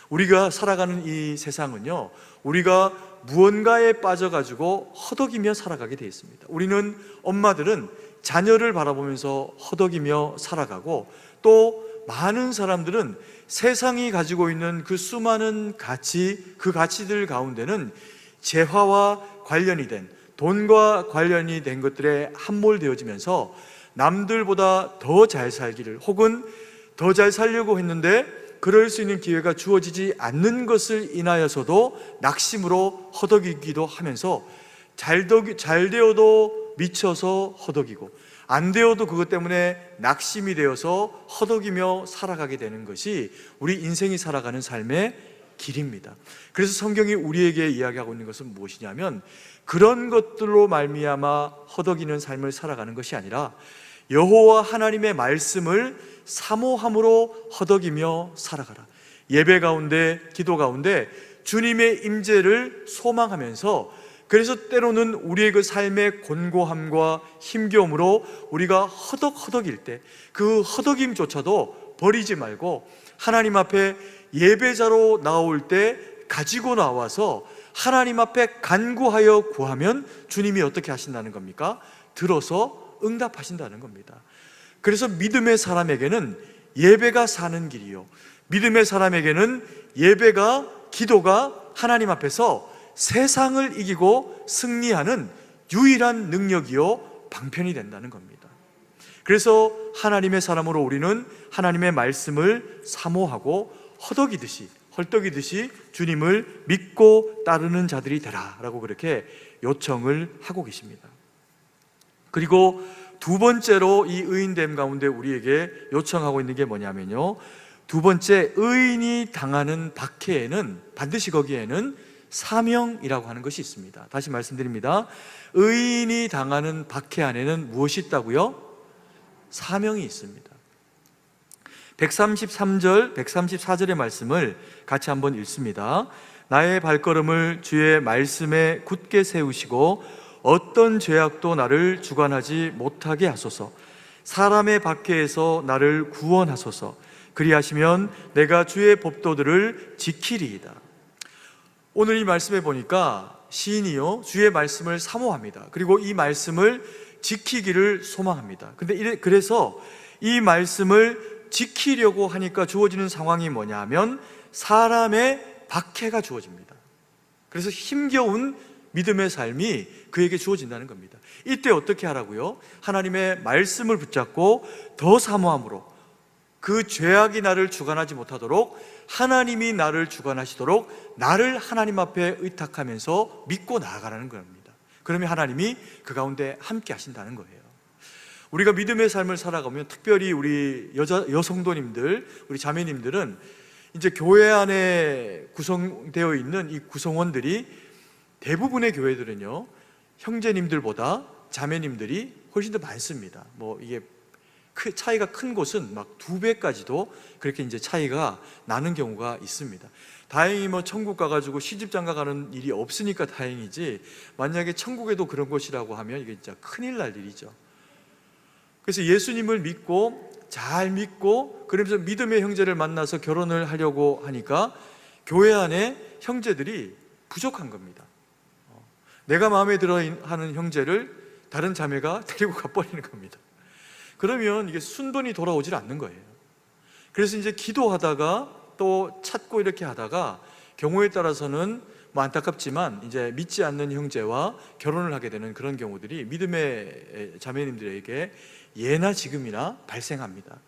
Speaker 3: 우리가 살아가는 이 세상은요, 우리가 무언가에 빠져가지고 허덕이며 살아가게 되어 있습니다. 우리는 엄마들은 자녀를 바라보면서 허덕이며 살아가고 또 많은 사람들은 세상이 가지고 있는 그 수많은 가치, 그 가치들 가운데는 재화와 관련이 된, 돈과 관련이 된 것들에 함몰되어지면서 남들보다 더 잘 살기를 혹은 더 잘 살려고 했는데 그럴 수 있는 기회가 주어지지 않는 것을 인하여서도 낙심으로 허덕이기도 하면서 잘 되어도 미쳐서 허덕이고, 안 되어도 그것 때문에 낙심이 되어서 허덕이며 살아가게 되는 것이 우리 인생이 살아가는 삶의 길입니다. 그래서 성경이 우리에게 이야기하고 있는 것은 무엇이냐면, 그런 것들로 말미암아 허덕이는 삶을 살아가는 것이 아니라 여호와 하나님의 말씀을 사모함으로 허덕이며 살아가라. 예배 가운데, 기도 가운데 주님의 임재를 소망하면서, 그래서 때로는 우리의 그 삶의 곤고함과 힘겨움으로 우리가 허덕허덕일 때 그 허덕임조차도 버리지 말고 하나님 앞에 예배자로 나올 때 가지고 나와서 하나님 앞에 간구하여 구하면 주님이 어떻게 하신다는 겁니까? 들어서 응답하신다는 겁니다. 그래서 믿음의 사람에게는 예배가 사는 길이요, 믿음의 사람에게는 예배가, 기도가 하나님 앞에서 세상을 이기고 승리하는 유일한 능력이요 방편이 된다는 겁니다. 그래서 하나님의 사람으로 우리는 하나님의 말씀을 사모하고 허덕이듯이, 헐떡이듯이 주님을 믿고 따르는 자들이 되라 라고 그렇게 요청을 하고 계십니다. 그리고 두 번째로 이 의인됨 가운데 우리에게 요청하고 있는 게 뭐냐면요, 두 번째, 의인이 당하는 박해에는 반드시 거기에는 사명이라고 하는 것이 있습니다. 다시 말씀드립니다. 의인이 당하는 박해 안에는 무엇이 있다고요? 사명이 있습니다. 133절, 134절의 말씀을 같이 한번 읽습니다. 나의 발걸음을 주의 말씀에 굳게 세우시고 어떤 죄악도 나를 주관하지 못하게 하소서. 사람의 박해에서 나를 구원하소서. 그리하시면 내가 주의 법도들을 지키리이다. 오늘 이 말씀에 보니까 시인이요, 주의 말씀을 사모합니다. 그리고 이 말씀을 지키기를 소망합니다. 그래서 이 말씀을 지키려고 하니까 주어지는 상황이 뭐냐면 사람의 박해가 주어집니다. 그래서 힘겨운 믿음의 삶이 그에게 주어진다는 겁니다. 이때 어떻게 하라고요? 하나님의 말씀을 붙잡고 더 사모함으로 그 죄악이 나를 주관하지 못하도록 하나님이 나를 주관하시도록 나를 하나님 앞에 의탁하면서 믿고 나아가라는 겁니다. 그러면 하나님이 그 가운데 함께 하신다는 거예요. 우리가 믿음의 삶을 살아가면, 특별히 우리 여성도님들, 우리 자매님들은 이제 교회 안에 구성되어 있는 이 구성원들이, 대부분의 교회들은요 형제님들보다 자매님들이 훨씬 더 많습니다. 뭐 이게 차이가 큰 곳은 막 2배까지도 그렇게 이제 차이가 나는 경우가 있습니다. 다행히 뭐 천국 가가지고 시집장가 가는 일이 없으니까 다행이지, 만약에 천국에도 그런 것이라고 하면 이게 진짜 큰일 날 일이죠. 그래서 예수님을 믿고, 잘 믿고, 그러면서 믿음의 형제를 만나서 결혼을 하려고 하니까 교회 안에 형제들이 부족한 겁니다. 내가 마음에 들어 하는 형제를 다른 자매가 데리고 가버리는 겁니다. 그러면 이게 순번이 돌아오질 않는 거예요. 그래서 이제 기도하다가 또 찾고 이렇게 하다가 경우에 따라서는 뭐 안타깝지만 이제 믿지 않는 형제와 결혼을 하게 되는 그런 경우들이 믿음의 자매님들에게 예나 지금이나 발생합니다.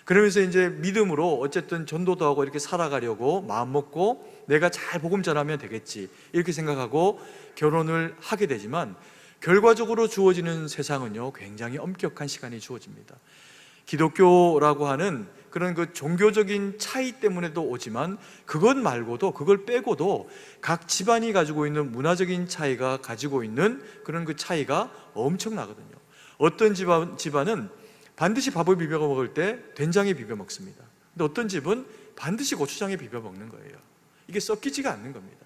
Speaker 3: 그러면서 이제 믿음으로 어쨌든 전도도 하고 이렇게 살아가려고 마음 먹고 내가 잘 복음 전하면 되겠지 이렇게 생각하고 결혼을 하게 되지만, 결과적으로 주어지는 세상은요 굉장히 엄격한 시간이 주어집니다. 기독교라고 하는 그런 그 종교적인 차이 때문에도 오지만, 그것 말고도, 그걸 빼고도 각 집안이 가지고 있는 문화적인 차이가 가지고 있는 그런 그 차이가 엄청나거든요. 어떤 집안은 반드시 밥을 비벼 먹을 때 된장에 비벼 먹습니다. 근데 어떤 집은 반드시 고추장에 비벼 먹는 거예요. 이게 섞이지가 않는 겁니다.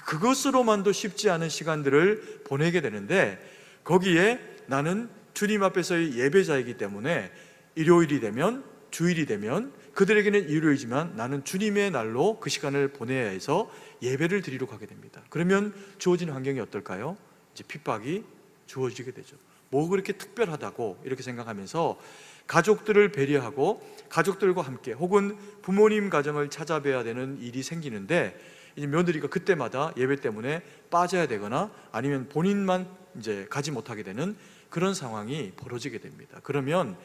Speaker 3: 그것으로만도 쉽지 않은 시간들을 보내게 되는데, 거기에 나는 주님 앞에서의 예배자이기 때문에 일요일이 되면, 주일이 되면 그들에게는 일요일이지만 나는 주님의 날로 그 시간을 보내야 해서 예배를 드리러 가게 됩니다. 그러면 주어진 환경이 어떨까요? 이제 핍박이 주어지게 되죠. 뭐 그렇게 특별하다고 이렇게 생각하면서 가족들을 배려하고 가족들과 함께, 혹은 부모님 가정을 찾아뵈야 되는 일이 생기는데, 이제 며느리가 그때마다 예배 때문에 빠져야 되거나 아니면 본인만 이제 가지 못하게 되는 그런 상황이 벌어지게 됩니다. 그러면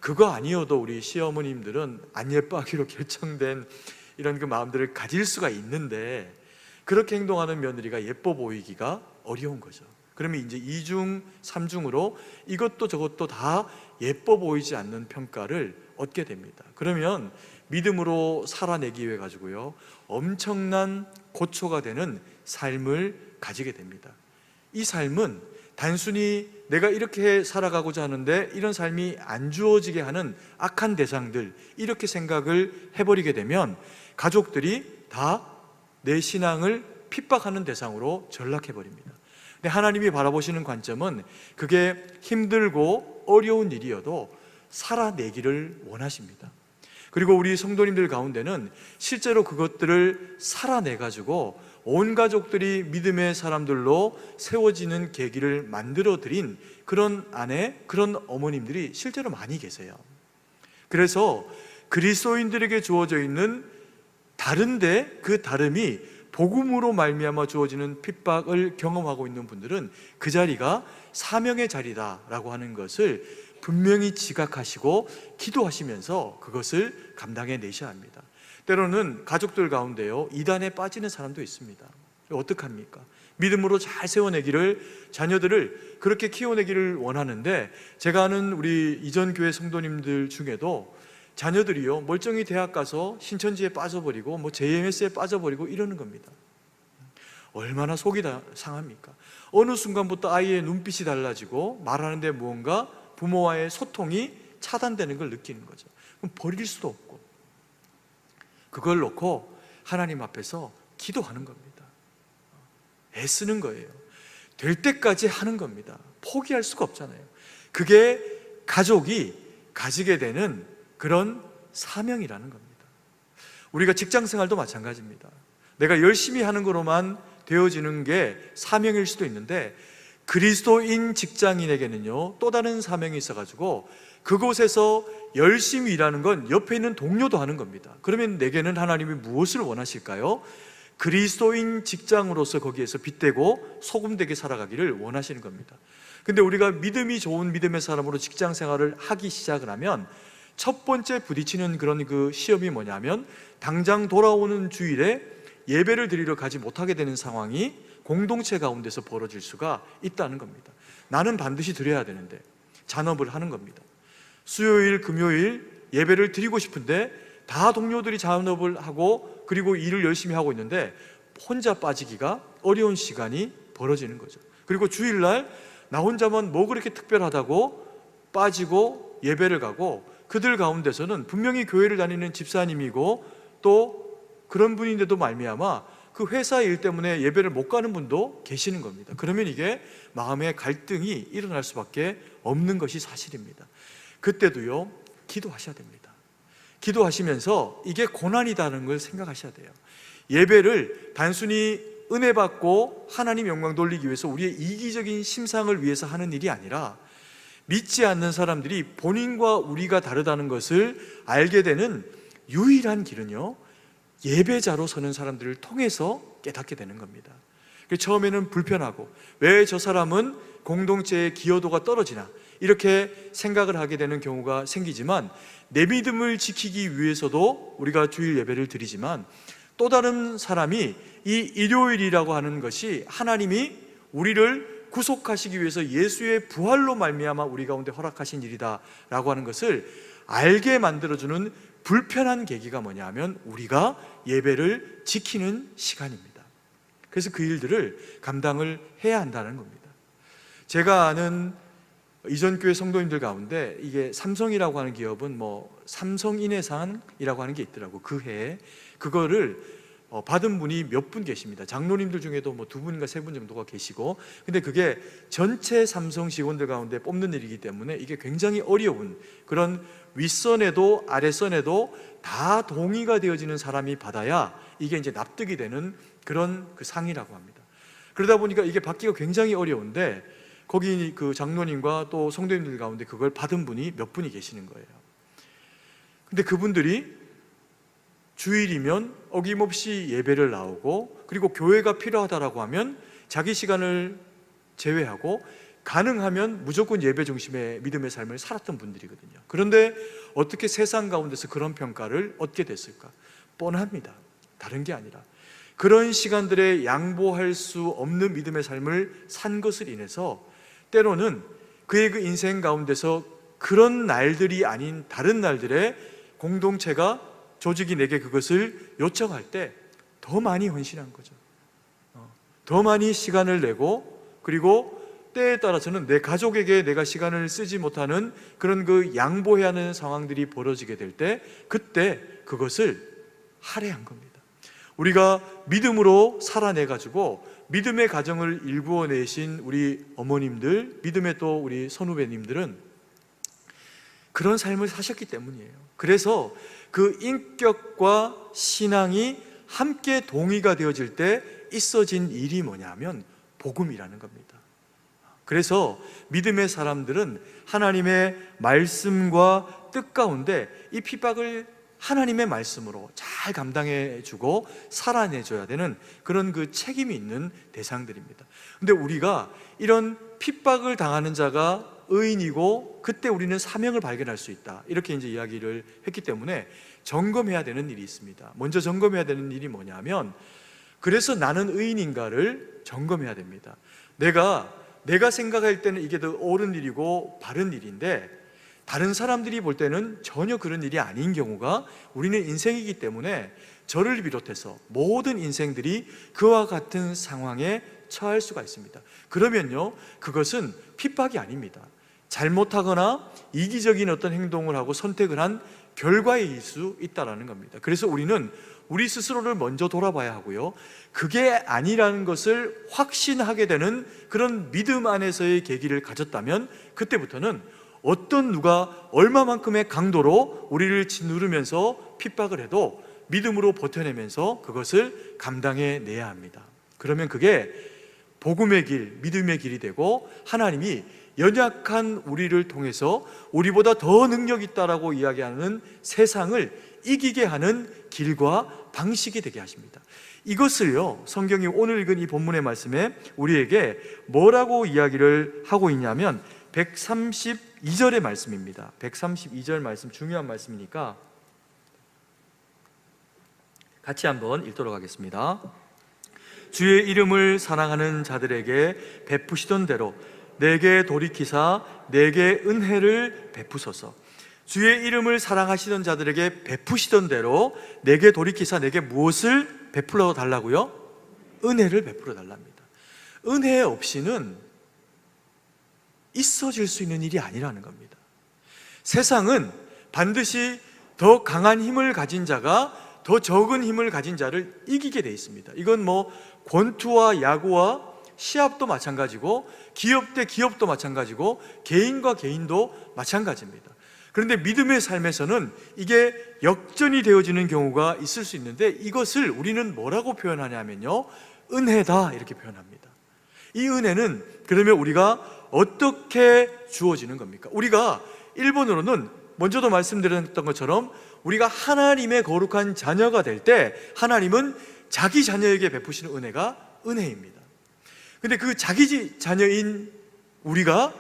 Speaker 3: 그거 아니어도 우리 시어머님들은 안 예뻐하기로 결정된 이런 그 마음들을 가질 수가 있는데, 그렇게 행동하는 며느리가 예뻐 보이기가 어려운 거죠. 그러면 이제 2중, 3중으로 이것도 저것도 다 예뻐 보이지 않는 평가를 얻게 됩니다. 그러면 믿음으로 살아내기 위해 가지고요, 엄청난 고초가 되는 삶을 가지게 됩니다. 이 삶은 단순히 내가 이렇게 살아가고자 하는데 이런 삶이 안 주어지게 하는 악한 대상들, 이렇게 생각을 해버리게 되면 가족들이 다 내 신앙을 핍박하는 대상으로 전락해버립니다. 근데 하나님이 바라보시는 관점은 그게 힘들고 어려운 일이어도 살아내기를 원하십니다. 그리고 우리 성도님들 가운데는 실제로 그것들을 살아내가지고 온 가족들이 믿음의 사람들로 세워지는 계기를 만들어드린 그런 아내, 그런 어머님들이 실제로 많이 계세요. 그래서 그리스도인들에게 주어져 있는 다른데 그 다름이 복음으로 말미암아 주어지는 핍박을 경험하고 있는 분들은 그 자리가 사명의 자리다라고 하는 것을 분명히 지각하시고 기도하시면서 그것을 감당해 내셔야 합니다. 때로는 가족들 가운데요, 이단에 빠지는 사람도 있습니다. 어떡합니까? 믿음으로 잘 세워내기를, 자녀들을 그렇게 키워내기를 원하는데, 제가 아는 우리 이전 교회 성도님들 중에도 자녀들이요, 멀쩡히 대학 가서 신천지에 빠져버리고 뭐 JMS에 빠져버리고 이러는 겁니다. 얼마나 속이 상합니까? 어느 순간부터 아이의 눈빛이 달라지고 말하는데 무언가 부모와의 소통이 차단되는 걸 느끼는 거죠. 그럼 버릴 수도 없고, 그걸 놓고 하나님 앞에서 기도하는 겁니다. 애쓰는 거예요. 될 때까지 하는 겁니다. 포기할 수가 없잖아요. 그게 가족이 가지게 되는 그런 사명이라는 겁니다. 우리가 직장 생활도 마찬가지입니다. 내가 열심히 하는 거로만 되어지는 게 사명일 수도 있는데, 그리스도인 직장인에게는요, 또 다른 사명이 있어가지고 그곳에서 열심히 일하는 건 옆에 있는 동료도 하는 겁니다. 그러면 내게는 하나님이 무엇을 원하실까요? 그리스도인 직장으로서 거기에서 빗대고 소금되게 살아가기를 원하시는 겁니다. 근데 우리가 믿음이 좋은 믿음의 사람으로 직장 생활을 하기 시작을 하면 첫 번째 부딪히는 그런 그 시험이 뭐냐면, 당장 돌아오는 주일에 예배를 드리러 가지 못하게 되는 상황이 공동체 가운데서 벌어질 수가 있다는 겁니다. 나는 반드시 드려야 되는데 잔업을 하는 겁니다. 수요일, 금요일 예배를 드리고 싶은데 다 동료들이 잔업을 하고 그리고 일을 열심히 하고 있는데 혼자 빠지기가 어려운 시간이 벌어지는 거죠. 그리고 주일날 나 혼자만 뭐 그렇게 특별하다고 빠지고 예배를 가고, 그들 가운데서는 분명히 교회를 다니는 집사님이고 또 그런 분인데도 말미암아 그 회사 일 때문에 예배를 못 가는 분도 계시는 겁니다. 그러면 이게 마음의 갈등이 일어날 수밖에 없는 것이 사실입니다. 그때도요, 기도하셔야 됩니다. 기도하시면서 이게 고난이다는 걸 생각하셔야 돼요. 예배를 단순히 은혜 받고 하나님 영광 돌리기 위해서 우리의 이기적인 심상을 위해서 하는 일이 아니라, 믿지 않는 사람들이 본인과 우리가 다르다는 것을 알게 되는 유일한 길은요, 예배자로 서는 사람들을 통해서 깨닫게 되는 겁니다. 처음에는 불편하고, 왜 저 사람은 공동체의 기여도가 떨어지나 이렇게 생각을 하게 되는 경우가 생기지만, 내 믿음을 지키기 위해서도 우리가 주일 예배를 드리지만, 또 다른 사람이 이 일요일이라고 하는 것이 하나님이 우리를 구속하시기 위해서 예수의 부활로 말미암아 우리 가운데 허락하신 일이다라고 하는 것을 알게 만들어주는 불편한 계기가 뭐냐 하면, 우리가 예배를 지키는 시간입니다. 그래서 그 일들을 감당을 해야 한다는 겁니다. 제가 아는 이전 교회 성도님들 가운데 이게 삼성이라고 하는 기업은 뭐 삼성인해상이라고 하는 게 있더라고. 그 해에 그거를 받은 분이 몇 분 계십니다. 장로님들 중에도 뭐 2분인가 3분 정도가 계시고, 근데 그게 전체 삼성 직원들 가운데 뽑는 일이기 때문에 이게 굉장히 어려운, 그런 윗선에도 아랫선에도 다 동의가 되어지는 사람이 받아야 이게 이제 납득이 되는 그런 그 상이라고 합니다. 그러다 보니까 이게 받기가 굉장히 어려운데, 거기 그 장로님과 또 성도님들 가운데 그걸 받은 분이 몇 분이 계시는 거예요. 근데 그분들이 주일이면 어김없이 예배를 나오고, 그리고 교회가 필요하다라고 하면 자기 시간을 제외하고 가능하면 무조건 예배 중심의 믿음의 삶을 살았던 분들이거든요. 그런데 어떻게 세상 가운데서 그런 평가를 얻게 됐을까? 뻔합니다. 다른 게 아니라 그런 시간들에 양보할 수 없는 믿음의 삶을 산 것을 인해서 때로는 그의 그 인생 가운데서 그런 날들이 아닌 다른 날들에 공동체가, 조직이 내게 그것을 요청할 때 더 많이 헌신한 거죠. 더 많이 시간을 내고, 그리고 때에 따라서는 내 가족에게 내가 시간을 쓰지 못하는 그런 그 양보해야 하는 상황들이 벌어지게 될 때, 그때 그것을 할애한 겁니다. 우리가 믿음으로 살아내가지고 믿음의 가정을 일구어내신 우리 어머님들, 믿음의 또 우리 선후배님들은 그런 삶을 사셨기 때문이에요. 그래서 그 인격과 신앙이 함께 동의가 되어질 때 있어진 일이 뭐냐면 복음이라는 겁니다. 그래서 믿음의 사람들은 하나님의 말씀과 뜻 가운데 이 핍박을 하나님의 말씀으로 잘 감당해주고 살아내줘야 되는 그런 그 책임이 있는 대상들입니다. 근데 우리가 이런 핍박을 당하는 자가 의인이고 그때 우리는 사명을 발견할 수 있다, 이렇게 이제 이야기를 했기 때문에 점검해야 되는 일이 있습니다. 먼저 점검해야 되는 일이 뭐냐면, 그래서 나는 의인인가를 점검해야 됩니다. 내가 생각할 때는 이게 더 옳은 일이고 바른 일인데 다른 사람들이 볼 때는 전혀 그런 일이 아닌 경우가 우리는 인생이기 때문에 저를 비롯해서 모든 인생들이 그와 같은 상황에 처할 수가 있습니다. 그러면요, 그것은 핍박이 아닙니다. 잘못하거나 이기적인 어떤 행동을 하고 선택을 한 결과일 수 있다는 겁니다. 그래서 우리는 우리 스스로를 먼저 돌아봐야 하고요, 그게 아니라는 것을 확신하게 되는 그런 믿음 안에서의 계기를 가졌다면 그때부터는 어떤 누가 얼마만큼의 강도로 우리를 짓누르면서 핍박을 해도 믿음으로 버텨내면서 그것을 감당해내야 합니다. 그러면 그게 복음의 길, 믿음의 길이 되고 하나님이 연약한 우리를 통해서 우리보다 더 능력 있다라고 이야기하는 세상을 이기게 하는 길과 방식이 되게 하십니다. 이것을요, 성경이 오늘 읽은 이 본문의 말씀에 우리에게 뭐라고 이야기를 하고 있냐면 132절의 말씀입니다. 132절 말씀, 중요한 말씀이니까 같이 한번 읽도록 하겠습니다. 주의 이름을 사랑하는 자들에게 베푸시던 대로 내게 돌이키사 내게 은혜를 베푸소서. 주의 이름을 사랑하시던 자들에게 베푸시던 대로 내게 돌이키사 내게 무엇을 베풀어 달라고요? 은혜를 베풀어 달랍니다. 은혜 없이는 있어질 수 있는 일이 아니라는 겁니다. 세상은 반드시 더 강한 힘을 가진 자가 더 적은 힘을 가진 자를 이기게 돼 있습니다. 이건 뭐 권투와 야구와 시합도 마찬가지고 기업 대 기업도 마찬가지고 개인과 개인도 마찬가지입니다. 그런데 믿음의 삶에서는 이게 역전이 되어지는 경우가 있을 수 있는데 이것을 우리는 뭐라고 표현하냐면요, 은혜다, 이렇게 표현합니다. 이 은혜는 그러면 우리가 어떻게 주어지는 겁니까? 우리가 일본어로는 먼저도 말씀드렸던 것처럼 우리가 하나님의 거룩한 자녀가 될 때 하나님은 자기 자녀에게 베푸시는 은혜가 은혜입니다. 근데 그 자기 자녀인 우리가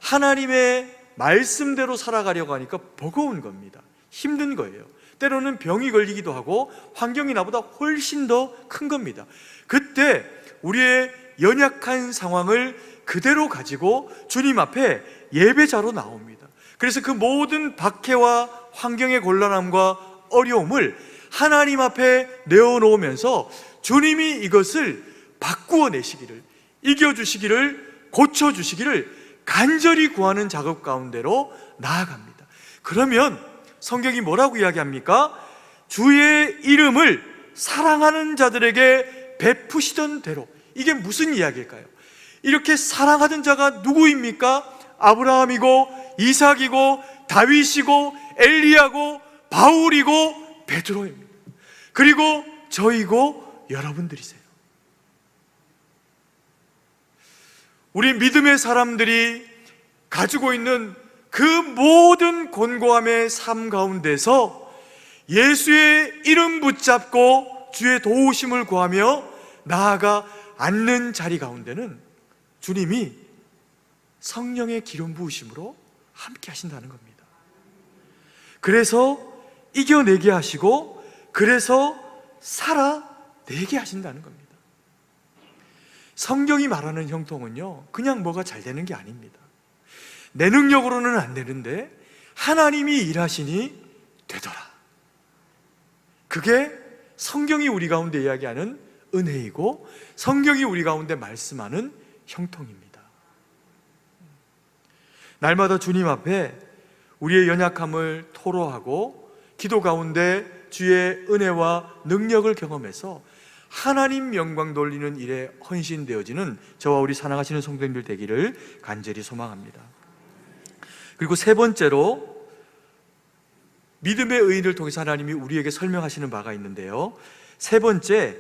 Speaker 3: 하나님의 말씀대로 살아가려고 하니까 버거운 겁니다. 힘든 거예요. 때로는 병이 걸리기도 하고 환경이 나보다 훨씬 더 큰 겁니다. 그때 우리의 연약한 상황을 그대로 가지고 주님 앞에 예배자로 나옵니다. 그래서 그 모든 박해와 환경의 곤란함과 어려움을 하나님 앞에 내어놓으면서 주님이 이것을 바꾸어 내시기를, 이겨주시기를, 고쳐주시기를 간절히 구하는 작업 가운데로 나아갑니다. 그러면 성경이 뭐라고 이야기합니까? 주의 이름을 사랑하는 자들에게 베푸시던 대로. 이게 무슨 이야기일까요? 이렇게 사랑하던 자가 누구입니까? 아브라함이고 이삭이고 다윗이고 엘리야고 바울이고 베드로입니다. 그리고 저이고 여러분들이세요. 우리 믿음의 사람들이 가지고 있는 그 모든 곤고함의 삶 가운데서 예수의 이름 붙잡고 주의 도우심을 구하며 나아가 앉는 자리 가운데는 주님이 성령의 기름 부으심으로 함께 하신다는 겁니다. 그래서 이겨내게 하시고 그래서 되게 하신다는 겁니다. 성경이 말하는 형통은요, 그냥 뭐가 잘 되는 게 아닙니다. 내 능력으로는 안 되는데 하나님이 일하시니 되더라. 그게 성경이 우리 가운데 이야기하는 은혜이고 성경이 우리 가운데 말씀하는 형통입니다. 날마다 주님 앞에 우리의 연약함을 토로하고 기도 가운데 주의 은혜와 능력을 경험해서 하나님 영광 돌리는 일에 헌신되어지는 저와 우리 사랑하시는 성도님들 되기를 간절히 소망합니다. 그리고 세 번째로 믿음의 의인을 통해서 하나님이 우리에게 설명하시는 바가 있는데요, 세 번째,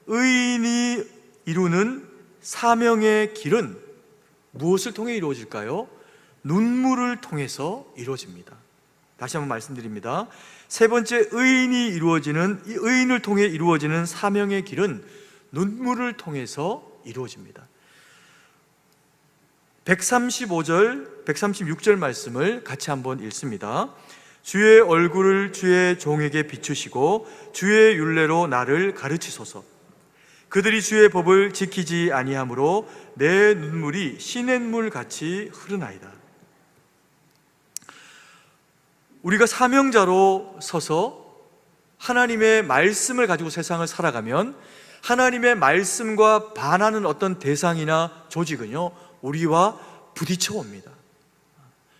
Speaker 3: 의인이 이루는 사명의 길은 무엇을 통해 이루어질까요? 눈물을 통해서 이루어집니다. 다시 한번 말씀드립니다. 세 번째, 의인을 통해 이루어지는 사명의 길은 눈물을 통해서 이루어집니다. 135절, 136절 말씀을 같이 한번 읽습니다. 주의 얼굴을 주의 종에게 비추시고 주의 율례로 나를 가르치소서. 그들이 주의 법을 지키지 아니하므로 내 눈물이 시냇물 같이 흐르나이다. 우리가 사명자로 서서 하나님의 말씀을 가지고 세상을 살아가면 하나님의 말씀과 반하는 어떤 대상이나 조직은요, 우리와 부딪혀 옵니다.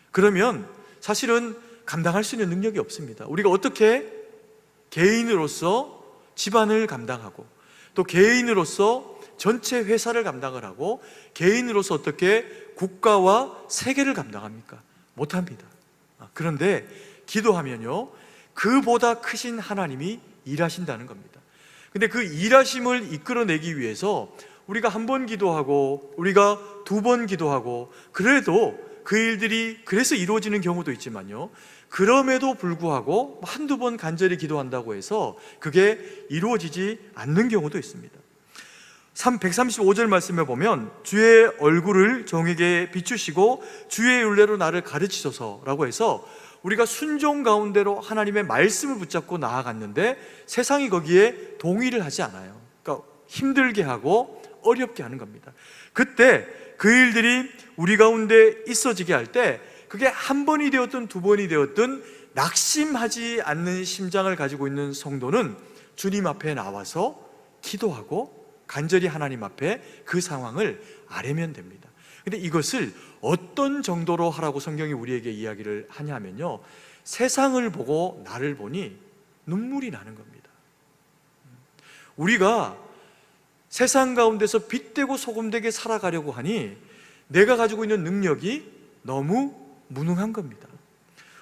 Speaker 3: 그러면 사실은 감당할 수 있는 능력이 없습니다. 우리가 어떻게 개인으로서 집안을 감당하고 또 개인으로서 전체 회사를 감당을 하고 개인으로서 어떻게 국가와 세계를 감당합니까? 못합니다. 그런데 기도하면요, 그보다 크신 하나님이 일하신다는 겁니다. 근데 그 일하심을 이끌어내기 위해서 우리가 한 번 기도하고 우리가 두 번 기도하고 그래도 그 일들이 그래서 이루어지는 경우도 있지만요, 그럼에도 불구하고 한두 번 간절히 기도한다고 해서 그게 이루어지지 않는 경우도 있습니다. 135절 말씀에 보면 주의 얼굴을 종에게 비추시고 주의 율례로 나를 가르치소서라고 해서 우리가 순종 가운데로 하나님의 말씀을 붙잡고 나아갔는데 세상이 거기에 동의를 하지 않아요. 그러니까 힘들게 하고 어렵게 하는 겁니다. 그때 그 일들이 우리 가운데 있어지게 할 때 그게 한 번이 되었든 두 번이 되었든 낙심하지 않는 심장을 가지고 있는 성도는 주님 앞에 나와서 기도하고 간절히 하나님 앞에 그 상황을 아뢰면 됩니다. 근데 이것을 어떤 정도로 하라고 성경이 우리에게 이야기를 하냐면요, 세상을 보고 나를 보니 눈물이 나는 겁니다. 우리가 세상 가운데서 빛되고 소금되게 살아가려고 하니 내가 가지고 있는 능력이 너무 무능한 겁니다.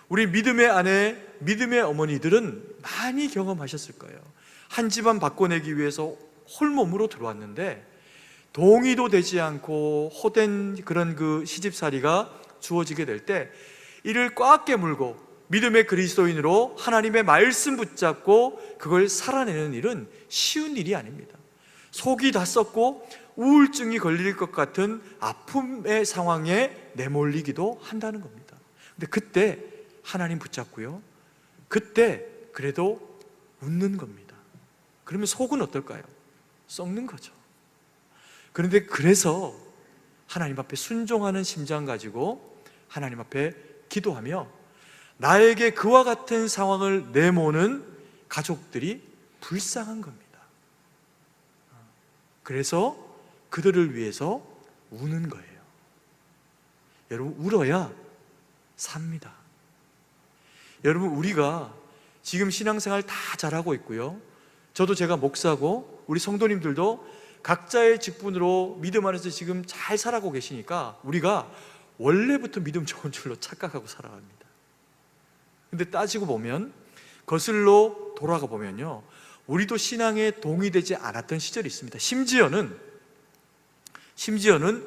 Speaker 3: 우리 믿음의 아내, 믿음의 어머니들은 많이 경험하셨을 거예요. 한 집안 바꿔내기 위해서 홀몸으로 들어왔는데 동의도 되지 않고 호된 그런 그 시집살이가 주어지게 될 때 이를 꽉 깨물고 믿음의 그리스도인으로 하나님의 말씀 붙잡고 그걸 살아내는 일은 쉬운 일이 아닙니다. 속이 다 썩고 우울증이 걸릴 것 같은 아픔의 상황에 내몰리기도 한다는 겁니다. 근데 그때 하나님 붙잡고요, 그때 그래도 웃는 겁니다. 그러면 속은 어떨까요? 썩는 거죠. 그런데 그래서 하나님 앞에 순종하는 심장 가지고 하나님 앞에 기도하며 나에게 그와 같은 상황을 내모는 가족들이 불쌍한 겁니다. 그래서 그들을 위해서 우는 거예요. 여러분, 울어야 삽니다. 여러분, 우리가 지금 신앙생활 다 잘하고 있고요, 저도 제가 목사고 우리 성도님들도 각자의 직분으로 믿음 안에서 지금 잘 살아가고 계시니까 우리가 원래부터 믿음 좋은 줄로 착각하고 살아갑니다. 근데 따지고 보면, 거슬러 돌아가 보면요, 우리도 신앙에 동의되지 않았던 시절이 있습니다. 심지어는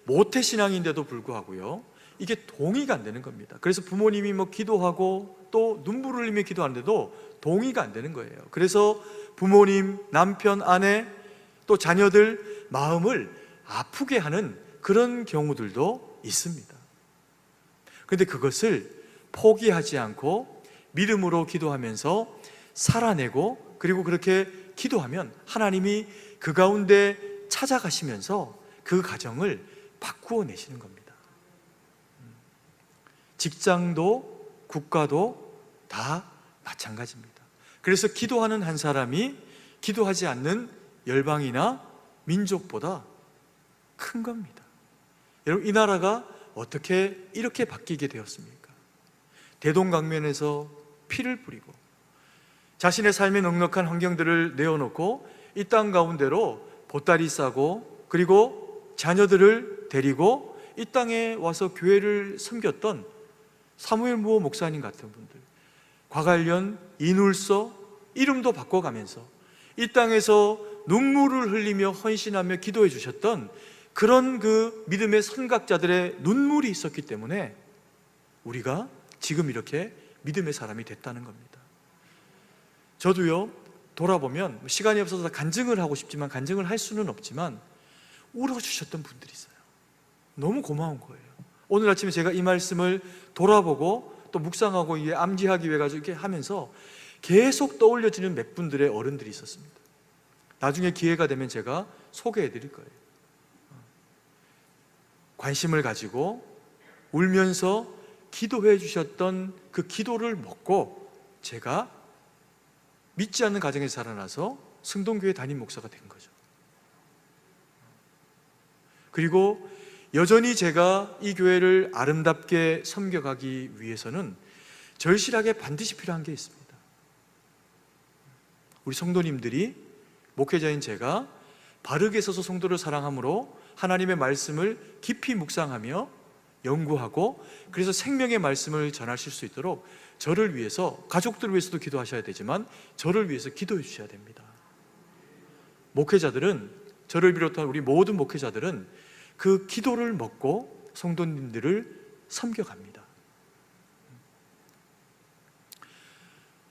Speaker 3: 모태신앙인데도 불구하고요, 이게 동의가 안 되는 겁니다. 그래서 부모님이 기도하고 또 눈물 흘리며 기도하는데도 동의가 안 되는 거예요. 그래서 부모님, 남편, 아내, 또 자녀들 마음을 아프게 하는 그런 경우들도 있습니다. 그런데 그것을 포기하지 않고 믿음으로 기도하면서 살아내고, 그리고 그렇게 기도하면 하나님이 그 가운데 찾아가시면서 그 가정을 바꾸어 내시는 겁니다. 직장도 국가도 다 마찬가지입니다. 그래서 기도하는 한 사람이 기도하지 않는 열방이나 민족보다 큰 겁니다. 여러분, 이 나라가 어떻게 이렇게 바뀌게 되었습니까? 대동강변에서 피를 뿌리고 자신의 삶의 넉넉한 환경들을 내어놓고 이 땅 가운데로 보따리 싸고 그리고 자녀들을 데리고 이 땅에 와서 교회를 섬겼던 사무엘 무호 목사님 같은 분들, 과관련, 이눌서 이름도 바꿔가면서 이 땅에서 눈물을 흘리며 헌신하며 기도해 주셨던 그런 그 믿음의 선각자들의 눈물이 있었기 때문에 우리가 지금 이렇게 믿음의 사람이 됐다는 겁니다. 저도요, 돌아보면 시간이 없어서 간증을 하고 싶지만 간증을 할 수는 없지만 울어주셨던 분들이 있어요. 너무 고마운 거예요. 오늘 아침에 제가 이 말씀을 돌아보고 또 묵상하고 이게 암기하기 위해 가지고 이렇게 하면서 계속 떠올려지는 몇 분들의 어른들이 있었습니다. 나중에 기회가 되면 제가 소개해 드릴 거예요. 관심을 가지고 울면서 기도해 주셨던 그 기도를 먹고 제가 믿지 않는 가정에서 살아나서 승동교회 담임 목사가 된 거죠. 그리고 여전히 제가 이 교회를 아름답게 섬겨가기 위해서는 절실하게 반드시 필요한 게 있습니다. 우리 성도님들이, 목회자인 제가 바르게 서서 성도를 사랑함으로 하나님의 말씀을 깊이 묵상하며 연구하고 그래서 생명의 말씀을 전하실 수 있도록 저를 위해서, 가족들을 위해서도 기도하셔야 되지만 저를 위해서 기도해 주셔야 됩니다. 목회자들은, 저를 비롯한 우리 모든 목회자들은 그 기도를 먹고 성도님들을 섬겨갑니다.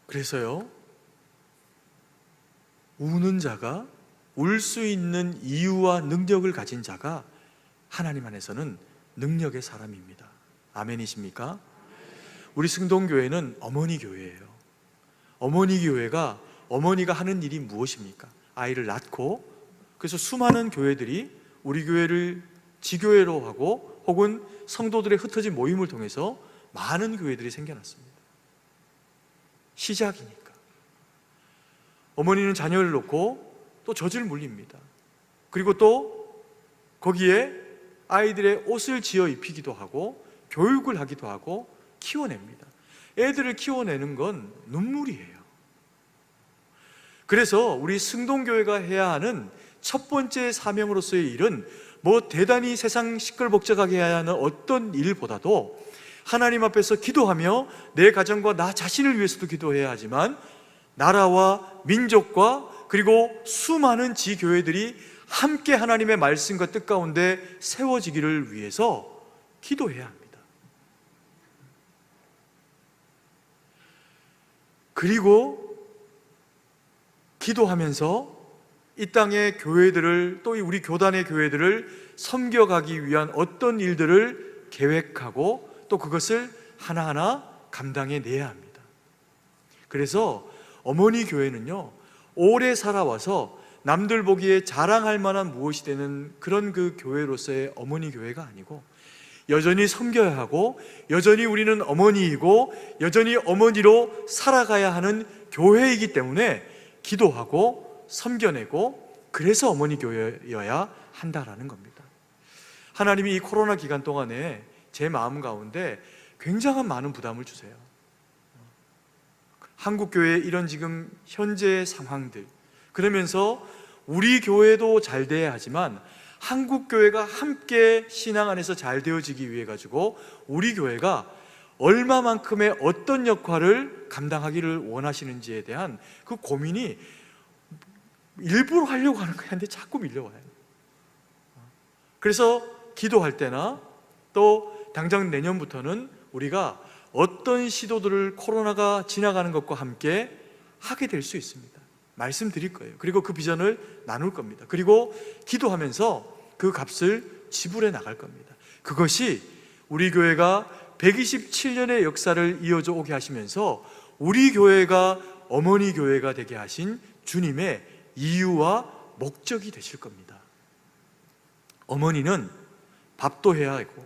Speaker 3: 그래서요, 우는 자가, 울 수 있는 이유와 능력을 가진 자가 하나님 안에서는 능력의 사람입니다. 아멘이십니까? 우리 승동교회는 어머니 교회예요. 어머니 교회가, 어머니가 하는 일이 무엇입니까? 아이를 낳고, 그래서 수많은 교회들이 우리 교회를 지교회로 하고 혹은 성도들의 흩어진 모임을 통해서 많은 교회들이 생겨났습니다. 시작이니까. 어머니는 자녀를 놓고 또 젖을 물립니다. 그리고 또 거기에 아이들의 옷을 지어 입히기도 하고 교육을 하기도 하고 키워냅니다. 애들을 키워내는 건 눈물이에요. 그래서 우리 승동교회가 해야 하는 첫 번째 사명으로서의 일은 뭐 대단히 세상 시끌벅적하게 해야 하는 어떤 일보다도 하나님 앞에서 기도하며 내 가정과 나 자신을 위해서도 기도해야 하지만 나라와 민족과 그리고 수많은 지교회들이 함께 하나님의 말씀과 뜻 가운데 세워지기를 위해서 기도해야 합니다. 그리고 기도하면서 이 땅의 교회들을, 또 우리 교단의 교회들을 섬겨가기 위한 어떤 일들을 계획하고 또 그것을 하나하나 감당해 내야 합니다. 그래서 어머니 교회는요, 오래 살아와서 남들 보기에 자랑할 만한 무엇이 되는 그런 그 교회로서의 어머니 교회가 아니고 여전히 섬겨야 하고 여전히 우리는 어머니이고 여전히 어머니로 살아가야 하는 교회이기 때문에 기도하고 섬겨내고 그래서 어머니 교회여야 한다라는 겁니다. 하나님이 이 코로나 기간 동안에 제 마음 가운데 굉장한 많은 부담을 주세요. 한국 교회의 이런 지금 현재의 상황들, 그러면서 우리 교회도 잘 돼야 하지만 한국 교회가 함께 신앙 안에서 잘 되어지기 위해 가지고 우리 교회가 얼마만큼의 어떤 역할을 감당하기를 원하시는지에 대한 그 고민이 일부러 하려고 하는 거야. 근데 자꾸 밀려와요. 그래서 기도할 때나 또 당장 내년부터는 우리가 어떤 시도들을 코로나가 지나가는 것과 함께 하게 될 수 있습니다. 말씀드릴 거예요. 그리고 그 비전을 나눌 겁니다. 그리고 기도하면서 그 값을 지불해 나갈 겁니다. 그것이 우리 교회가 127년의 역사를 이어져 오게 하시면서 우리 교회가 어머니 교회가 되게 하신 주님의 이유와 목적이 되실 겁니다. 어머니는 밥도 해야 하고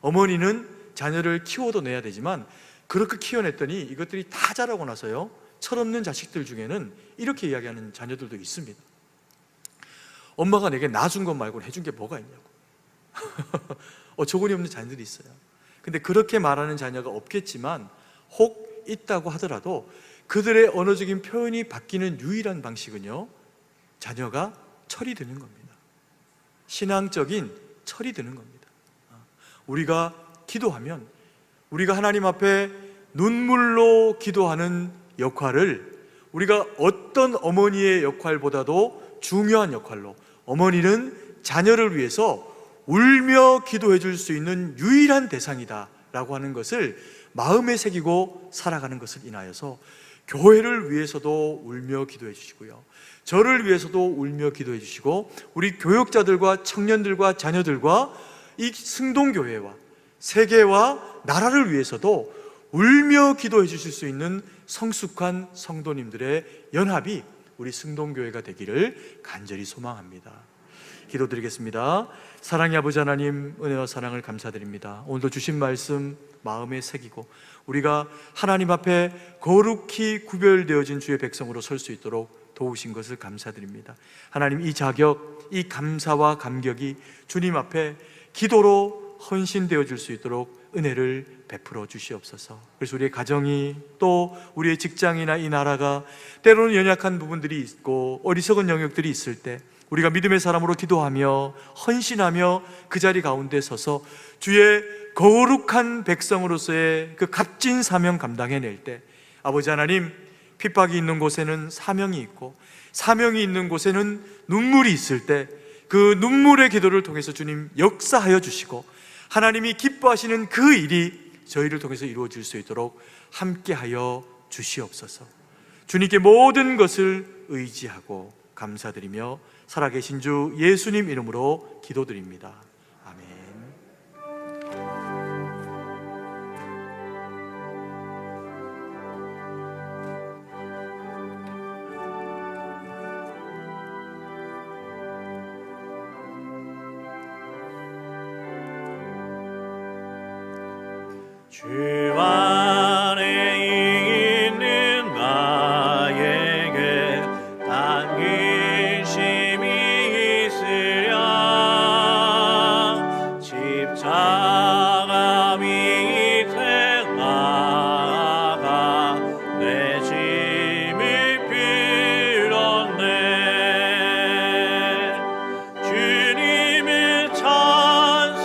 Speaker 3: 어머니는 자녀를 키워도 내야 되지만 그렇게 키워냈더니 이것들이 다 자라고 나서요, 철없는 자식들 중에는 이렇게 이야기하는 자녀들도 있습니다. 엄마가 내게 낳아준 것 말고는 해준 게 뭐가 있냐고. 어처구니 없는 자녀들이 있어요. 근데 그렇게 말하는 자녀가 없겠지만 혹 있다고 하더라도 그들의 언어적인 표현이 바뀌는 유일한 방식은요, 자녀가 철이 드는 겁니다. 신앙적인 철이 드는 겁니다. 우리가 기도하면 우리가 하나님 앞에 눈물로 기도하는 역할을 우리가 어떤 어머니의 역할보다도 중요한 역할로, 어머니는 자녀를 위해서 울며 기도해 줄 수 있는 유일한 대상이다 라고 하는 것을 마음에 새기고 살아가는 것을 인하여서 교회를 위해서도 울며 기도해 주시고요, 저를 위해서도 울며 기도해 주시고 우리 교육자들과 청년들과 자녀들과 이 승동교회와 세계와 나라를 위해서도 울며 기도해 주실 수 있는 성숙한 성도님들의 연합이 우리 승동교회가 되기를 간절히 소망합니다. 기도드리겠습니다. 사랑의 아버지 하나님, 은혜와 사랑을 감사드립니다. 오늘도 주신 말씀 마음에 새기고 우리가 하나님 앞에 거룩히 구별되어진 주의 백성으로 설 수 있도록 도우신 것을 감사드립니다. 하나님, 이 자격, 이 감사와 감격이 주님 앞에 기도로 헌신되어 줄 수 있도록 은혜를 베풀어 주시옵소서. 그래서 우리의 가정이, 또 우리의 직장이나 이 나라가 때로는 연약한 부분들이 있고 어리석은 영역들이 있을 때 우리가 믿음의 사람으로 기도하며 헌신하며 그 자리 가운데 서서 주의 거룩한 백성으로서의 그 값진 사명 감당해낼 때, 아버지 하나님, 핍박이 있는 곳에는 사명이 있고 사명이 있는 곳에는 눈물이 있을 때 그 눈물의 기도를 통해서 주님 역사하여 주시고 하나님이 기뻐하시는 그 일이 저희를 통해서 이루어질 수 있도록 함께하여 주시옵소서. 주님께 모든 것을 의지하고 감사드리며 살아계신 주 예수님 이름으로 기도드립니다. 아멘.
Speaker 1: 주 안에 있는 나에게 단 근심이 있으랴 십자가 밑에 나아가 내 짐을 빌었네. 주님을 찬송하면서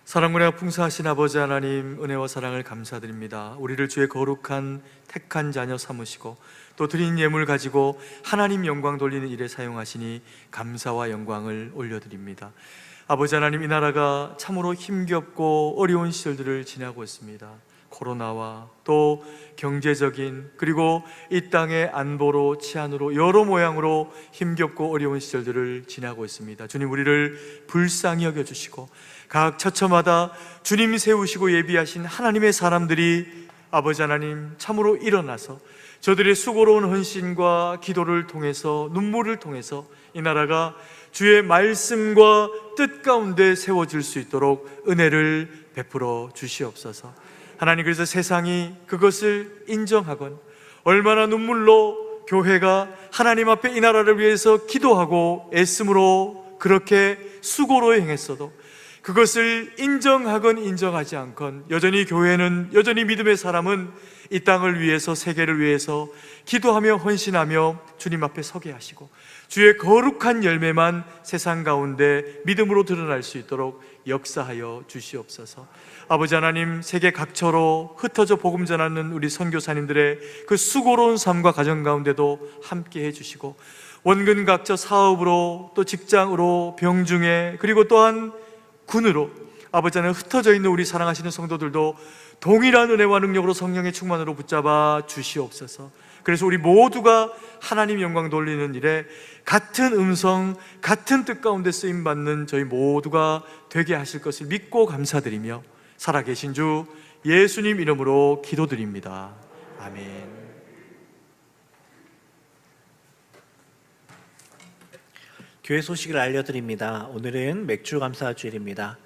Speaker 3: 사랑과 풍성하신 아버지 하나님, 은혜와 사랑을 감사드립니다. 우리를 주의 거룩한 택한 자녀 삼으시고 또 드린 예물 가지고 하나님 영광 돌리는 일에 사용하시니 감사와 영광을 올려드립니다. 아버지 하나님, 이 나라가 참으로 힘겹고 어려운 시절들을 지나고 있습니다. 코로나와 또 경제적인, 그리고 이 땅의 안보로, 치안으로, 여러 모양으로 힘겹고 어려운 시절들을 지나고 있습니다. 주님, 우리를 불쌍히 여겨주시고 각 처처마다 주님 세우시고 예비하신 하나님의 사람들이 아버지 하나님 참으로 일어나서 저들의 수고로운 헌신과 기도를 통해서, 눈물을 통해서 이 나라가 주의 말씀과 뜻 가운데 세워질 수 있도록 은혜를 베풀어 주시옵소서. 하나님, 그래서 세상이 그것을 인정하건, 얼마나 눈물로 교회가 하나님 앞에 이 나라를 위해서 기도하고 애씀으로 그렇게 수고로 행했어도 그것을 인정하건 인정하지 않건 여전히 교회는, 여전히 믿음의 사람은 이 땅을 위해서, 세계를 위해서 기도하며 헌신하며 주님 앞에 서게 하시고 주의 거룩한 열매만 세상 가운데 믿음으로 드러날 수 있도록 역사하여 주시옵소서. 아버지 하나님, 세계 각처로 흩어져 복음 전하는 우리 선교사님들의 그 수고로운 삶과 가정 가운데도 함께 해주시고, 원근 각처 사업으로, 또 직장으로, 병중에, 그리고 또한 군으로 아버지 하나님 흩어져 있는 우리 사랑하시는 성도들도 동일한 은혜와 능력으로 성령의 충만으로 붙잡아 주시옵소서. 그래서 우리 모두가 하나님 영광 돌리는 일에 같은 음성, 같은 뜻 가운데 쓰임받는 저희 모두가 되게 하실 것을 믿고 감사드리며 살아계신 주 예수님 이름으로 기도드립니다. 아멘.
Speaker 1: 교회 소식을 알려드립니다. 오늘은 맥주 감사 주일입니다.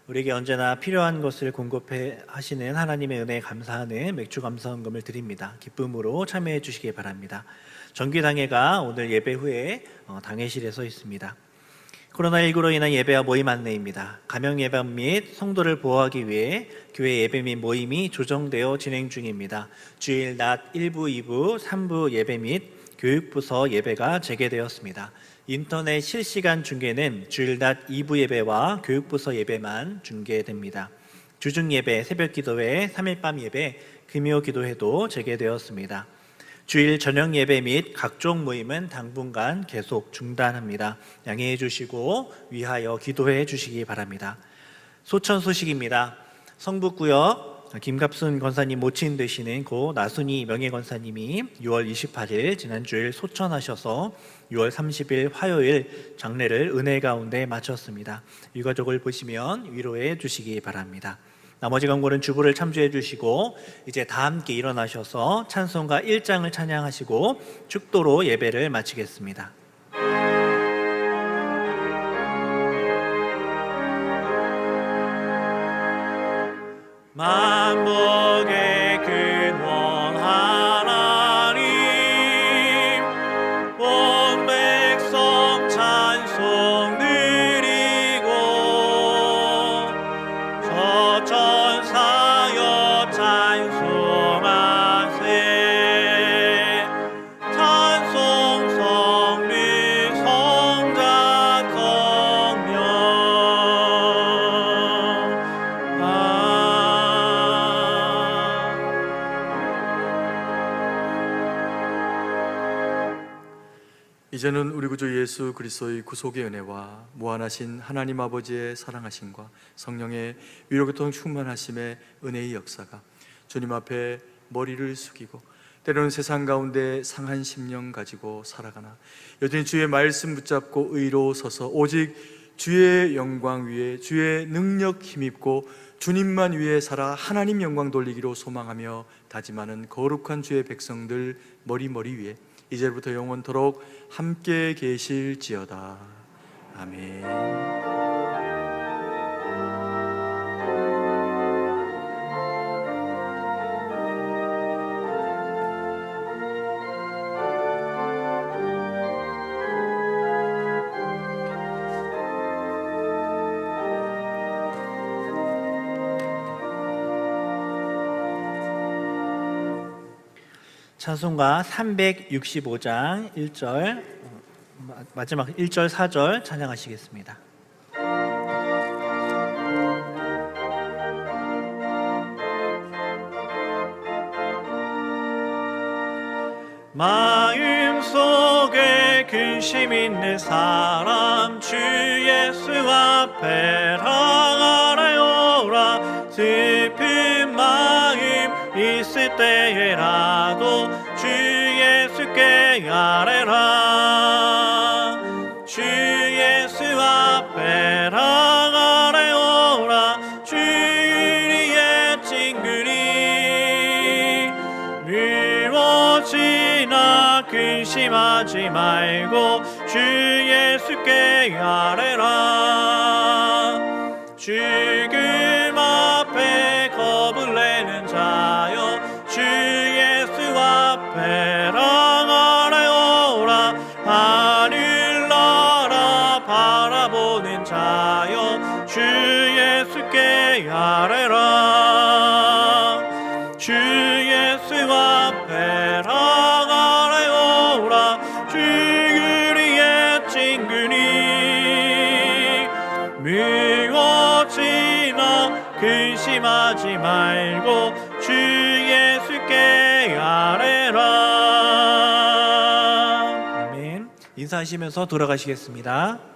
Speaker 1: 우리에게 언제나 필요한 것을 공급해 하시는 하나님의 은혜에 감사하는 맥주 감사헌금을 드립니다. 기쁨으로 참여해 주시기 바랍니다. 정기당회가 오늘 예배 후에 당회실에 있습니다. 코로나19로 인한 예배와 모임 안내입니다. 감염 예방 및 성도를 보호하기 위해 교회 예배 및 모임이 조정되어 진행 중입니다. 주일 낮 1부, 2부, 3부 예배 및 교육부서 예배가 재개되었습니다. 인터넷 실시간 중계는 주일 낮 2부 예배와 교육부서 예배만 중계됩니다. 주중 예배, 새벽 기도회, 3일 밤 예배, 금요 기도회도 재개되었습니다. 주일 저녁 예배 및 각종 모임은 당분간 계속 중단합니다. 양해해 주시고 위하여 기도해 주시기 바랍니다. 소천 소식입니다. 성북구역 김갑순 권사님 모친 되시는 고 나순이 명예권사님이 6월 28일 지난주일 소천하셔서 6월 30일 화요일 장례를 은혜 가운데 마쳤습니다. 유가족을 보시면 위로해 주시기 바랍니다. 나머지 광고는 주부를 참조해 주시고 이제 다 함께 일어나셔서 찬송가 1장을 찬양하시고 축도로 예배를 마치겠습니다. 만복의 근원 하나님, 온 백성 찬송 드리고 서천사여 찬송하세. 찬송 성리 성자 성령.
Speaker 3: 이제는 우리 구주 예수 그리스도의 구속의 은혜와 무한하신 하나님 아버지의 사랑하심과 성령의 위로교통 충만하심의 은혜의 역사가 주님 앞에 머리를 숙이고 때로는 세상 가운데 상한 심령 가지고 살아가나 여전히 주의 말씀 붙잡고 의로 서서 오직 주의 영광 위에, 주의 능력 힘입고 주님만 위해 살아 하나님 영광 돌리기로 소망하며 다짐하는 거룩한 주의 백성들 머리 위에 이제부터 영원토록 함께 계실지어다. 아멘.
Speaker 1: 찬송가 365장 1절 마지막 1절 4절 찬양하시겠습니다. 마음속에 근심 있는 사람 주 예수 앞에 나아가려라. 슬픈 마음 있을 때에라도 주 예수께 아뢰라. 주 예수 앞에 나아가려라. 주 우리의 친구니 무엇이나 근심하지 말고 주 예수께 아뢰라. 죽음 앞에 겁을 내는 자여 주 예수 앞에 나아가려라. 하늘나라 바라보는 자여 주 예수께 아뢰라. 주 예수 앞에 나아가려라. 주 우리의 친구니 무엇이나 근심하지 말고 주 예수께 아뢰라. 아멘. 인사하시면서 돌아가시겠습니다.